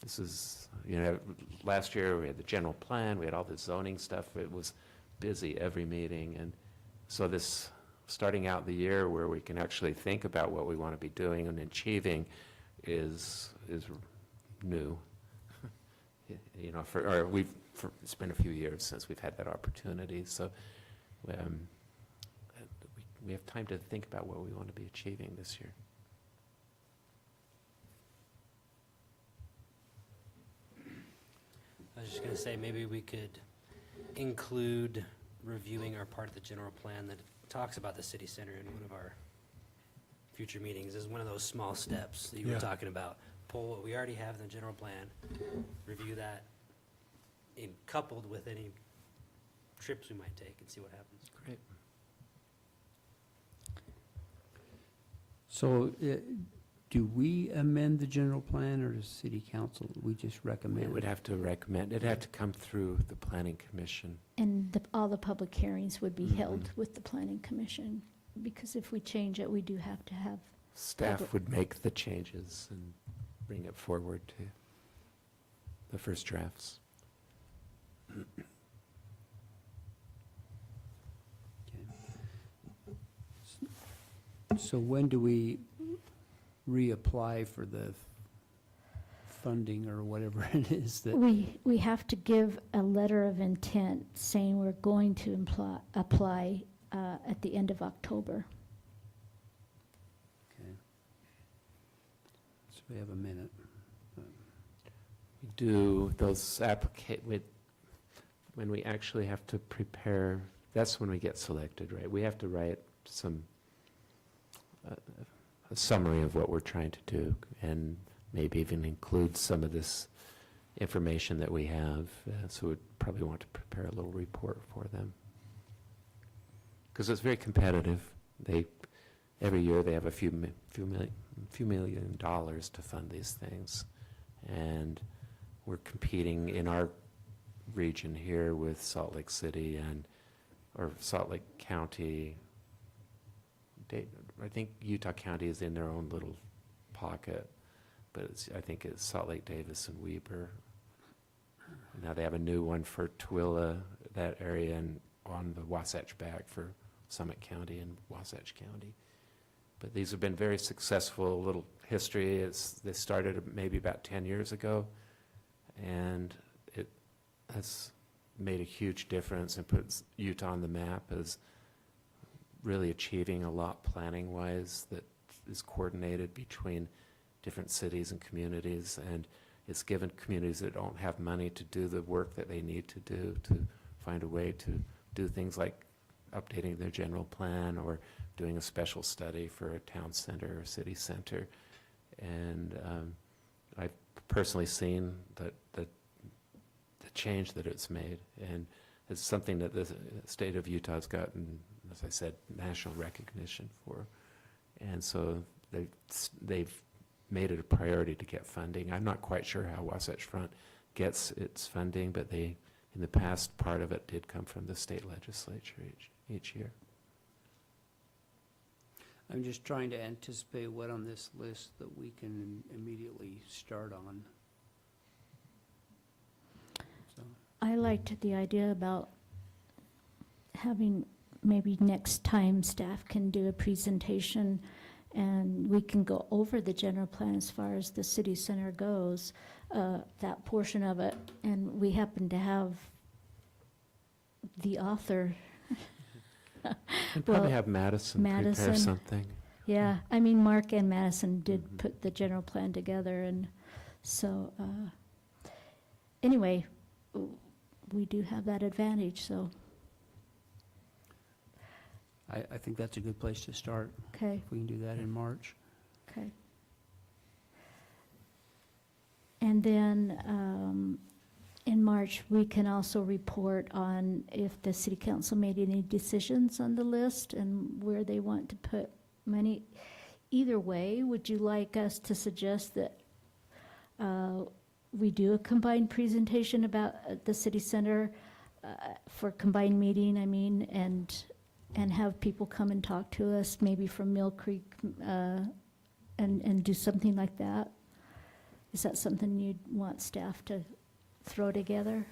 This is, you know, last year we had the general plan, we had all the zoning stuff. It was busy every meeting. And so this, starting out the year where we can actually think about what we want to be doing and achieving is new. You know, it's been a few years since we've had that opportunity. So we have time to think about what we want to be achieving this year. I was just gonna say, maybe we could include reviewing our part of the general plan that talks about the city center in one of our future meetings as one of those small steps that you were Yeah. talking about. Pull what we already have in the general plan, review that, and coupled with any trips we might take and see what happens. Great. So, do we amend the general plan, or does city council, we just recommend? We would have to recommend, it'd have to come through the planning commission. And all the public hearings would be held Mhm. with the planning commission, because if we change it, we do have to have, Staff would make the changes and bring it forward to the first drafts. So when do we reapply for the funding or whatever it is that? we have to give a letter of intent saying we're going to apply at the end of October. Okay. So we have a minute. We do those when we actually have to prepare, that's when we get selected, right? We have to write a summary of what we're trying to do, and maybe even include some of this information that we have. So we'd probably want to prepare a little report for them. Because it's very competitive. Every year they have a few million dollars to fund these things. And we're competing in our region here with Salt Lake City or Salt Lake County. I think Utah County is in their own little pocket, but I think it's Salt Lake, Davis, and Weber. Now they have a new one for Tooele, that area, and on the Wasatch Back for Summit County and Wasatch County. But these have been very successful. A little history is they started maybe about 10 years ago, and it has made a huge difference and puts Utah on the map as really achieving a lot planning-wise that is coordinated between different cities and communities, and it's given communities that don't have money to do the work that they need to do to find a way to do things like updating their general plan or doing a special study for a town center or city center. And I've personally seen the change that it's made, and it's something that the state of Utah's gotten as I said, national recognition for. And so they've made it a priority to get funding. I'm not quite sure how Wasatch Front gets its funding, but in the past, part of it did come from the state legislature each year. I'm just trying to anticipate what on this list that we can immediately start on. So, I liked the idea about having, maybe next time staff can do a presentation and we can go over the general plan as far as the city center goes, that portion of it. And we happen to have the author. And probably Well, have Madison prepare Madison. something. Yeah, I mean, Mark and Madison did put the general plan together, and so, anyway, we do have that advantage, so, I think that's a good place to start, okay, if we can do that in March. okay. And then, in March, we can also report on if the city council made any decisions on the list and where they want to put money. Either way, would you like us to suggest that we do a combined presentation about the city center for combined meeting, I mean, and have people come and talk to us, maybe from Mill Creek, and do something like that? Is that something you'd want staff to throw together?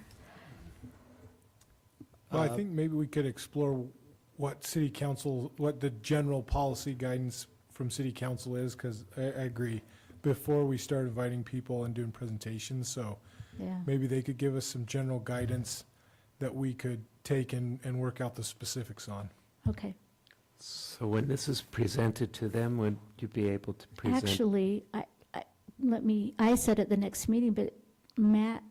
Well, I think maybe we could explore what city council, what the general policy guidance from city council is, because I agree, before we start inviting people and doing presentations, so Yeah, maybe they could give us some general guidance that we could take and work out the specifics on. okay. So when this is presented to them, would you be able to present? Actually, I said at the next meeting, but Matt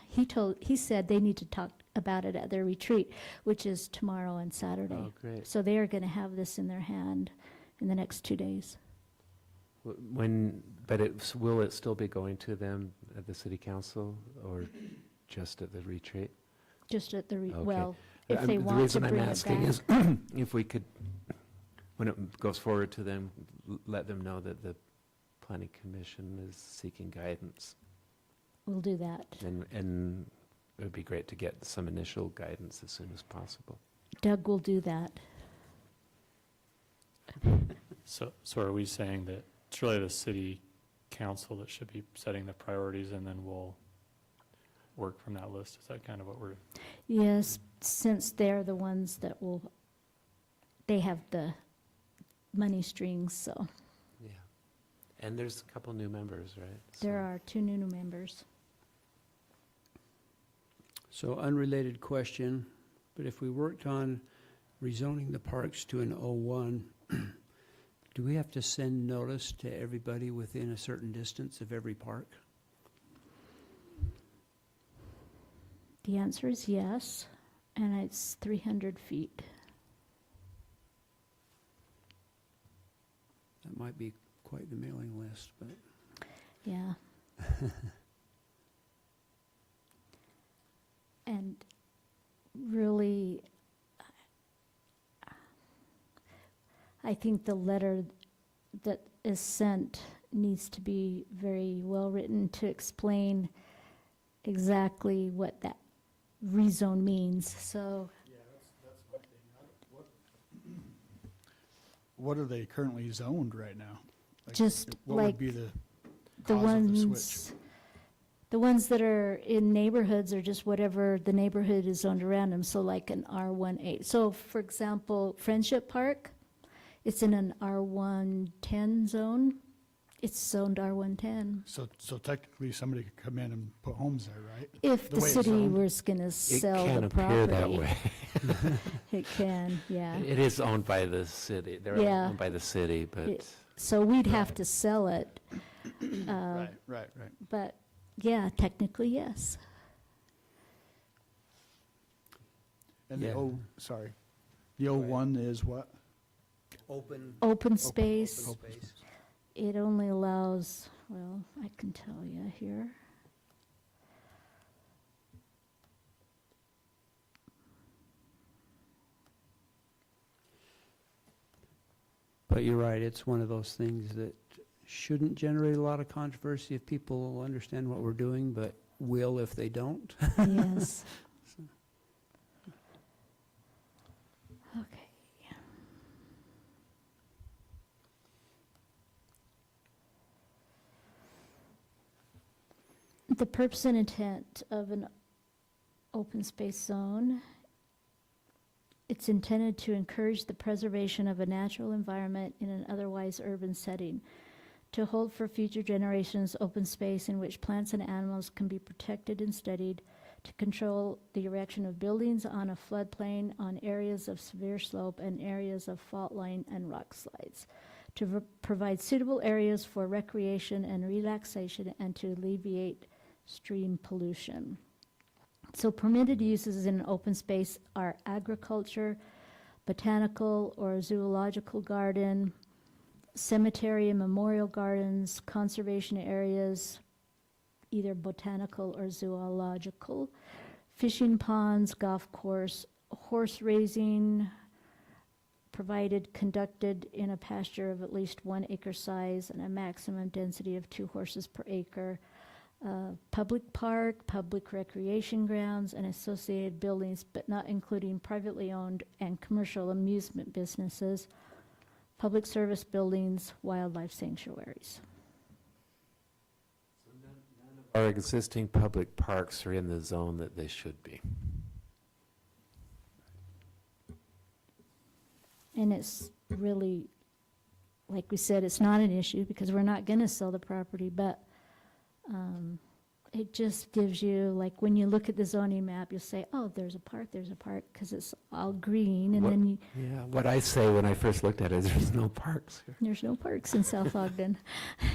he said they need to talk about it at their retreat, which is tomorrow and Saturday. Oh, great. So they are gonna have this in their hand in the next 2 days. Will it still be going to them at the city council or just at the retreat? Just at the, Okay. well, if they The want to reason I'm bring it asking back. is if we could, when it goes forward to them, let them know that the planning commission is seeking guidance. We'll do that. And it would be great to get some initial guidance as soon as possible. Doug will do that. So are we saying that it's really the city council that should be setting the priorities and then we'll work from that list? Is that kind of what we're, Yes, since they're the ones that they have the money strings, so Yeah. And there's a couple new members, right? there So- are 2 new members. So unrelated question, but if we worked on rezoning the parks to an O1, do we have to send notice to everybody within a certain distance of every park? The answer is yes, and it's 300 feet. That might be quite the mailing list, but Yeah. And really, I think the letter that is sent needs to be very well written to explain exactly what that rezone means, so. What are they currently zoned right now? Like, Just what like would be the The cause of the switch? ones that are in neighborhoods are just whatever the neighborhood is zoned around them, so like an R18. So for example, Friendship Park, it's in an R110 zone. It's zoned R110. So technically, somebody could come in and put homes there, right? If The the way it's city zoned. was gonna It sell can the appear that property. way. It can, yeah. It is owned by the city. They're Yeah. owned by the city, but It- So we'd have to sell it. Right. But, yeah, technically, yes. And Yeah. the O1 is what? Open space, space. it only allows, well, I can tell you here. But you're right, it's one of those things that shouldn't generate a lot of controversy if people understand what we're doing, but will if they don't. Yes. Okay. The purpose and intent of an open space zone, it's intended to encourage the preservation of a natural environment in an otherwise urban setting, to hold for future generations open space in which plants and animals can be protected and studied, to control the erection of buildings on a floodplain on areas of severe slope and areas of fault line and rock slides, to provide suitable areas for recreation and relaxation, and to alleviate stream pollution. So permitted uses in open space are agriculture, botanical or zoological garden, cemetery and memorial gardens, conservation areas, either botanical or zoological, fishing ponds, golf course, horse raising, provided conducted in a pasture of at least 1 acre size and a maximum density of 2 horses per acre, public park, public recreation grounds, and associated buildings, but not including privately owned and commercial amusement businesses, public service buildings, wildlife sanctuaries. Our existing public parks are in the zone that they should be. And it's really, like we said, it's not an issue because we're not gonna sell the property, but it just gives you, like, when you look at the zoning map, you'll say, oh, there's a park, because it's all green, and What- then Yeah, what I say when I first looked at it, there's no parks here. there's no parks in South Ogden.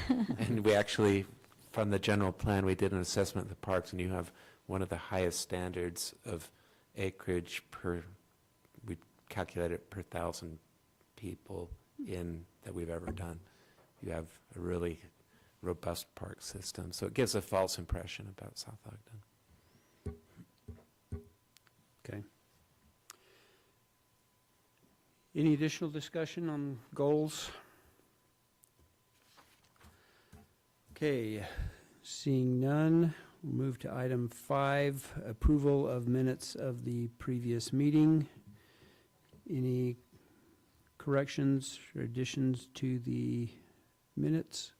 And we actually, from the general plan, we did an assessment of the parks, and you have one of the highest standards of acreage per, we calculate it per 1,000 people that we've ever done. You have a really robust park system, so it gives a false impression about South Ogden. Okay. Any additional discussion on goals? Okay, seeing none, we'll move to item 5, approval of minutes of the previous meeting. Any corrections or additions to the minutes?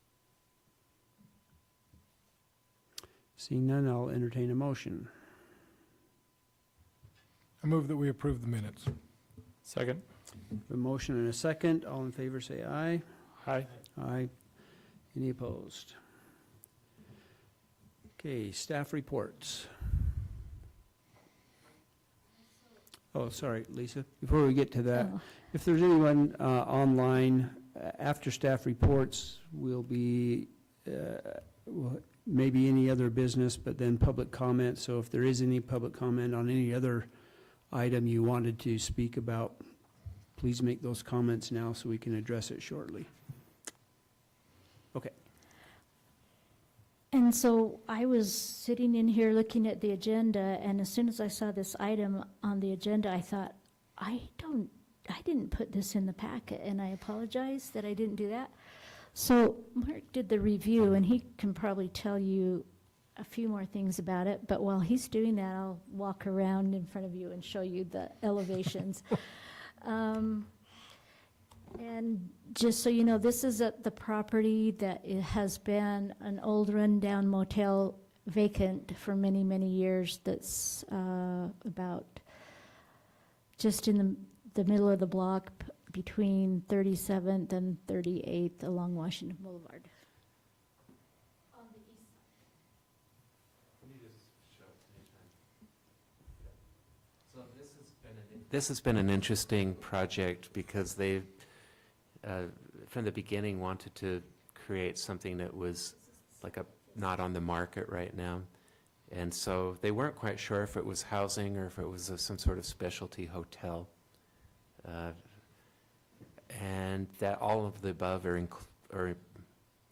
Seeing none, I'll entertain a motion. I move that we approve the minutes. Second? A motion and a second. All in favor, say aye. Aye. Aye. Any opposed? Okay, staff reports. Oh, sorry, Lisa, before we get to that, Oh, if there's anyone online, after staff reports, will be, maybe any other business, but then public comment. So if there is any public comment on any other item you wanted to speak about, please make those comments now so we can address it shortly. Okay. And so I was sitting in here looking at the agenda, and as soon as I saw this item on the agenda, I thought, I didn't put this in the packet, and I apologize that I didn't do that. So Mark did the review, and he can probably tell you a few more things about it, but while he's doing that, I'll walk around in front of you and show you the elevations. And just so you know, this is the property that it has been an old rundown motel vacant for many, many years. That's about just in the middle of the block between 37th and 38th along Washington Boulevard. On the east side. This has been an interesting project because they, from the beginning, wanted to create something that was like not on the market right now. And so they weren't quite sure if it was housing or if it was some sort of specialty hotel. And that all of the above are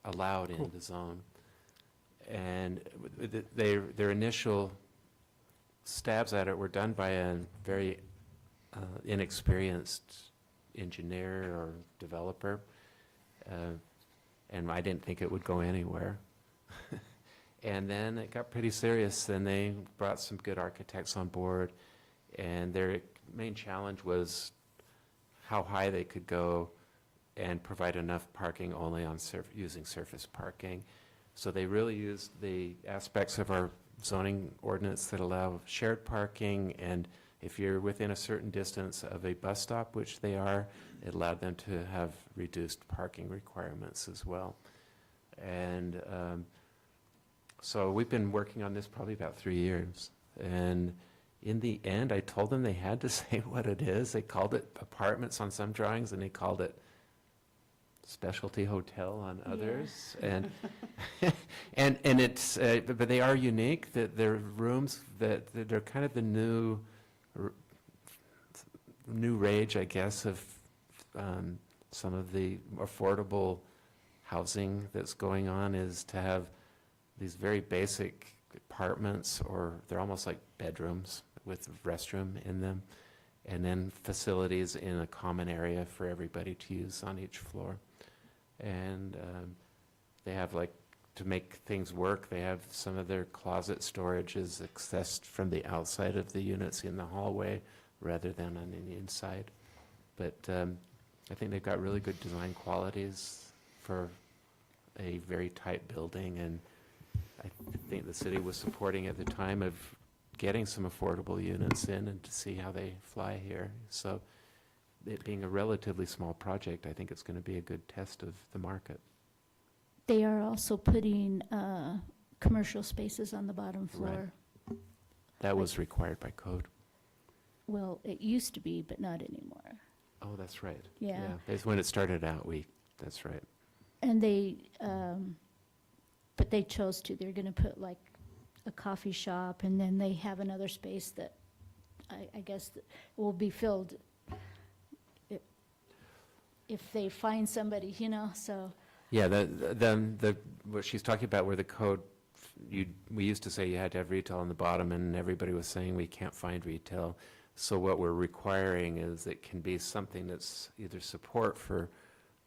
allowed in the zone. And their initial stabs at it were done by a very inexperienced engineer or developer. And I didn't think it would go anywhere. And then it got pretty serious, and they brought some good architects on board, and their main challenge was how high they could go and provide enough parking only on using surface parking. So they really used the aspects of our zoning ordinance that allow shared parking, and if you're within a certain distance of a bus stop, which they are, it allowed them to have reduced parking requirements as well. And so we've been working on this probably about 3 years. And in the end, I told them they had to say what it is. They called it apartments on some drawings, and they called it specialty hotel on others. And and it's but they are unique. That they're rooms that they're kind of the new rage, I guess, of some of the affordable housing that's going on, is to have these very basic apartments, or they're almost like bedrooms with a restroom in them, and then facilities in a common area for everybody to use on each floor. And they have, like, to make things work, they have some of their closet storage is accessed from the outside of the units in the hallway rather than on the inside. But I think they've got really good design qualities for a very tight building, and I think the city was supporting at the time of getting some affordable units in and to see how they fly here. So it being a relatively small project, I think it's going to be a good test of the market. They are also putting commercial spaces on the bottom Right. floor. That was required by code. Well, it used to be, but not anymore. Oh, that's right. Yeah. That's when it started out, that's right. And they, but they chose to. They're going to put like a coffee shop, and then they have another space that I guess that will be filled if they find somebody, so. Yeah, what she's talking about, where the code, we used to say you had to have retail on the bottom, and everybody was saying we can't find retail. So what we're requiring is it can be something that's either support for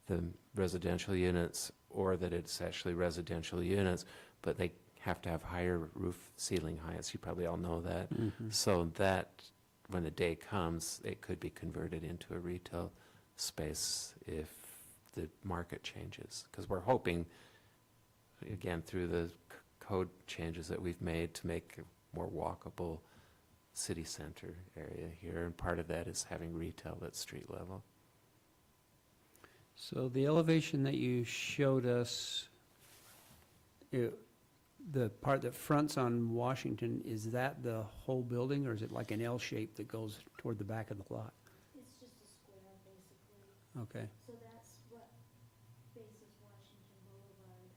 the residential units, or that it's actually residential units, but they have to have higher roof ceiling heights. You probably all know that. So that, when the day comes, it could be converted into a retail space if the market changes. Because we're hoping, again, through the code changes that we've made, to make a more walkable city center area here, and part of that is having retail at street level. So the elevation that you showed us, the part that fronts on Washington, is that the whole building, or is it like an L shape that goes toward the back of the lot? It's just a square, basically. Okay. So that's what faces Washington Boulevard.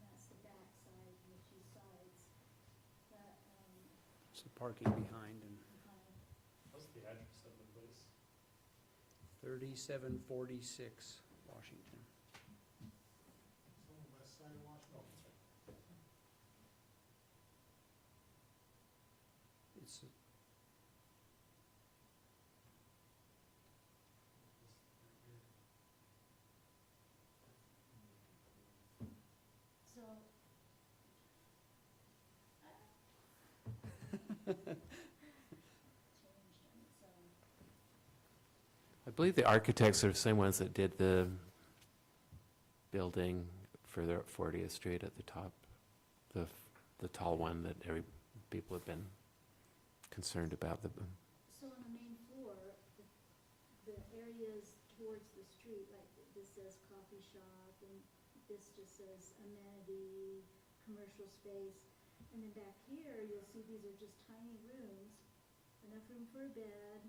That's the back side and the two sides. That, So parking behind and What's the address of the place? 3746 Washington. It's so, I believe the architects are the same ones that did the building further up 40th Street at the top, the tall one that people have been concerned about. So on the main floor, the areas towards the street, like this says coffee shop, and this just says amenity, commercial space. And then back here, you'll see these are just tiny rooms, enough room for a bed,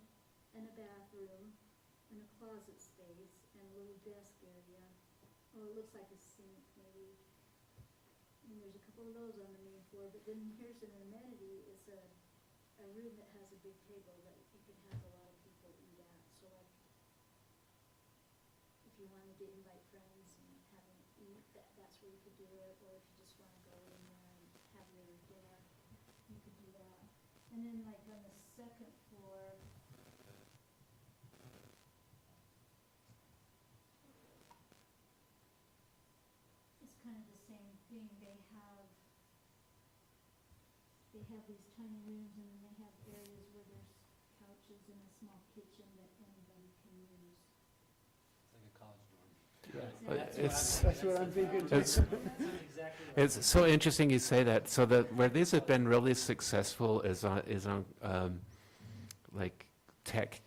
and a bathroom, and a closet space, and a little desk area. Oh, it looks like a sink maybe. And there's a couple of those on the main floor, but then here's an amenity, it's a room that has a big table that you could have a lot of people eat at. So like, if you wanted to invite friends and have them eat, that's where you could do it. Or if you just want to go in there and have your dinner, you could do that. And then like on the second floor, thing, they have these tiny rooms and then they have areas where there's couches and a small kitchen that anybody can use. That's what I'm thinking. It's so interesting you say that. So where these have been really successful is on like tech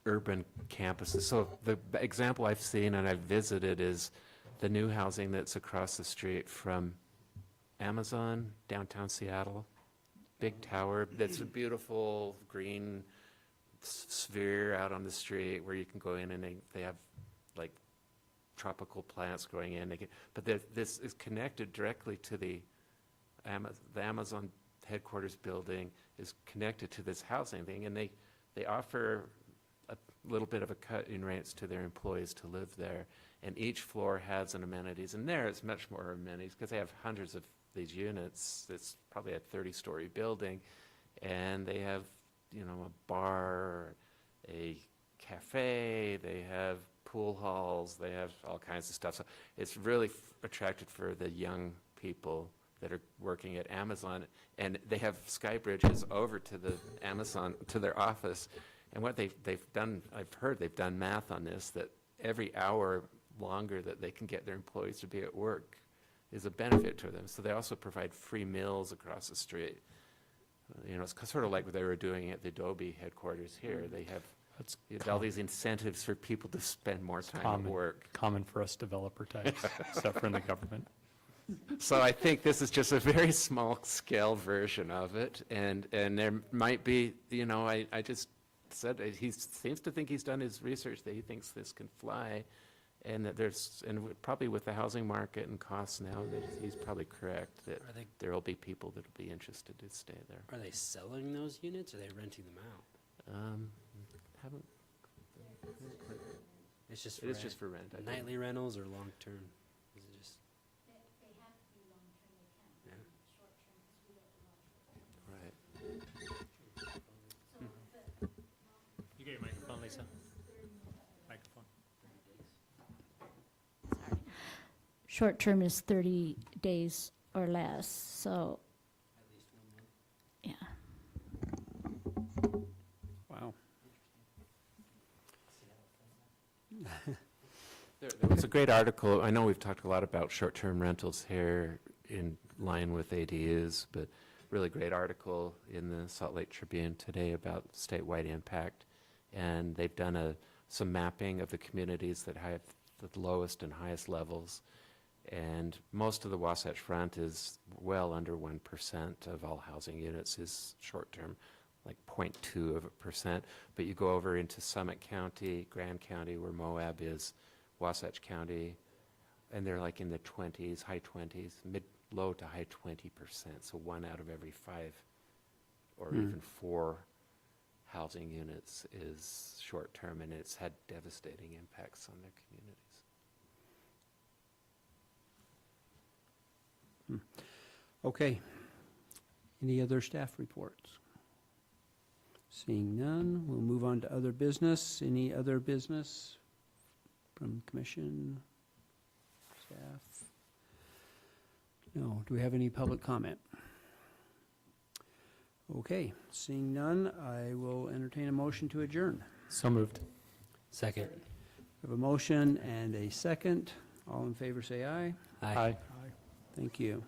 urban campuses. So the example I've seen and I've visited is the new housing that's across the street from Amazon, downtown Seattle. Big tower that's a beautiful green sphere out on the street where you can go in and they have like tropical plants growing in. But this is connected directly to the Amazon headquarters building is connected to this housing thing, and they offer a little bit of a cut in rates to their employees to live there. And each floor has an amenities, and there it's much more amenities because they have hundreds of these units. It's probably a 30-story building, and they have, you know, a bar, a cafe, they have pool halls, they have all kinds of stuff. So it's really attractive for the young people that are working at Amazon, and they have sky bridges over to the Amazon, to their office. And what they've done, I've heard they've done math on this, that every hour longer that they can get their employees to be at work is a benefit to them. So they also provide free meals across the street. You know, it's sort of like what they were doing at the Adobe headquarters here. They have That's all these incentives for people to spend more time at common. work. Common for us developer types, stuff in the government. So I think this is just a very small scale version of it, and there might be, you know, I just said, he seems to think he's done his research, that he thinks this can fly, and that probably with the housing market and costs now, that he's probably correct, that there will be people that will be interested to stay there. Are they selling those units, or are they renting them out? Haven't, It's just it is just for rent, I think. nightly rentals or long-term? Is it just, They have to be long-term, they can't Yeah. be short-term, because we don't allow short-term. Right. You get your microphone, Lisa. Microphone. Short-term is 30 days or less, so, at least 1 month? yeah. Wow. There was a great article, I know we've talked a lot about short-term rentals here in line with ADUs, but really great article in the Salt Lake Tribune today about statewide impact. And they've done some mapping of the communities that have the lowest and highest levels. And most of the Wasatch Front is well under 1% of all housing units is short-term, like 0.2%. But you go over into Summit County, Grand County, where Moab is, Wasatch County, and they're like in the 20s, high 20s, low to high 20%. So 1 out of every 5 or even 4 housing units is short-term, and it's had devastating impacts on their communities. Okay. Any other staff reports? Seeing none, we'll move on to other business. Any other business from commission, staff? No. Do we have any public comment? Okay, seeing none, I will entertain a motion to adjourn. So moved. Second. We have a motion and a second. All in favor, say aye. Aye. Thank you.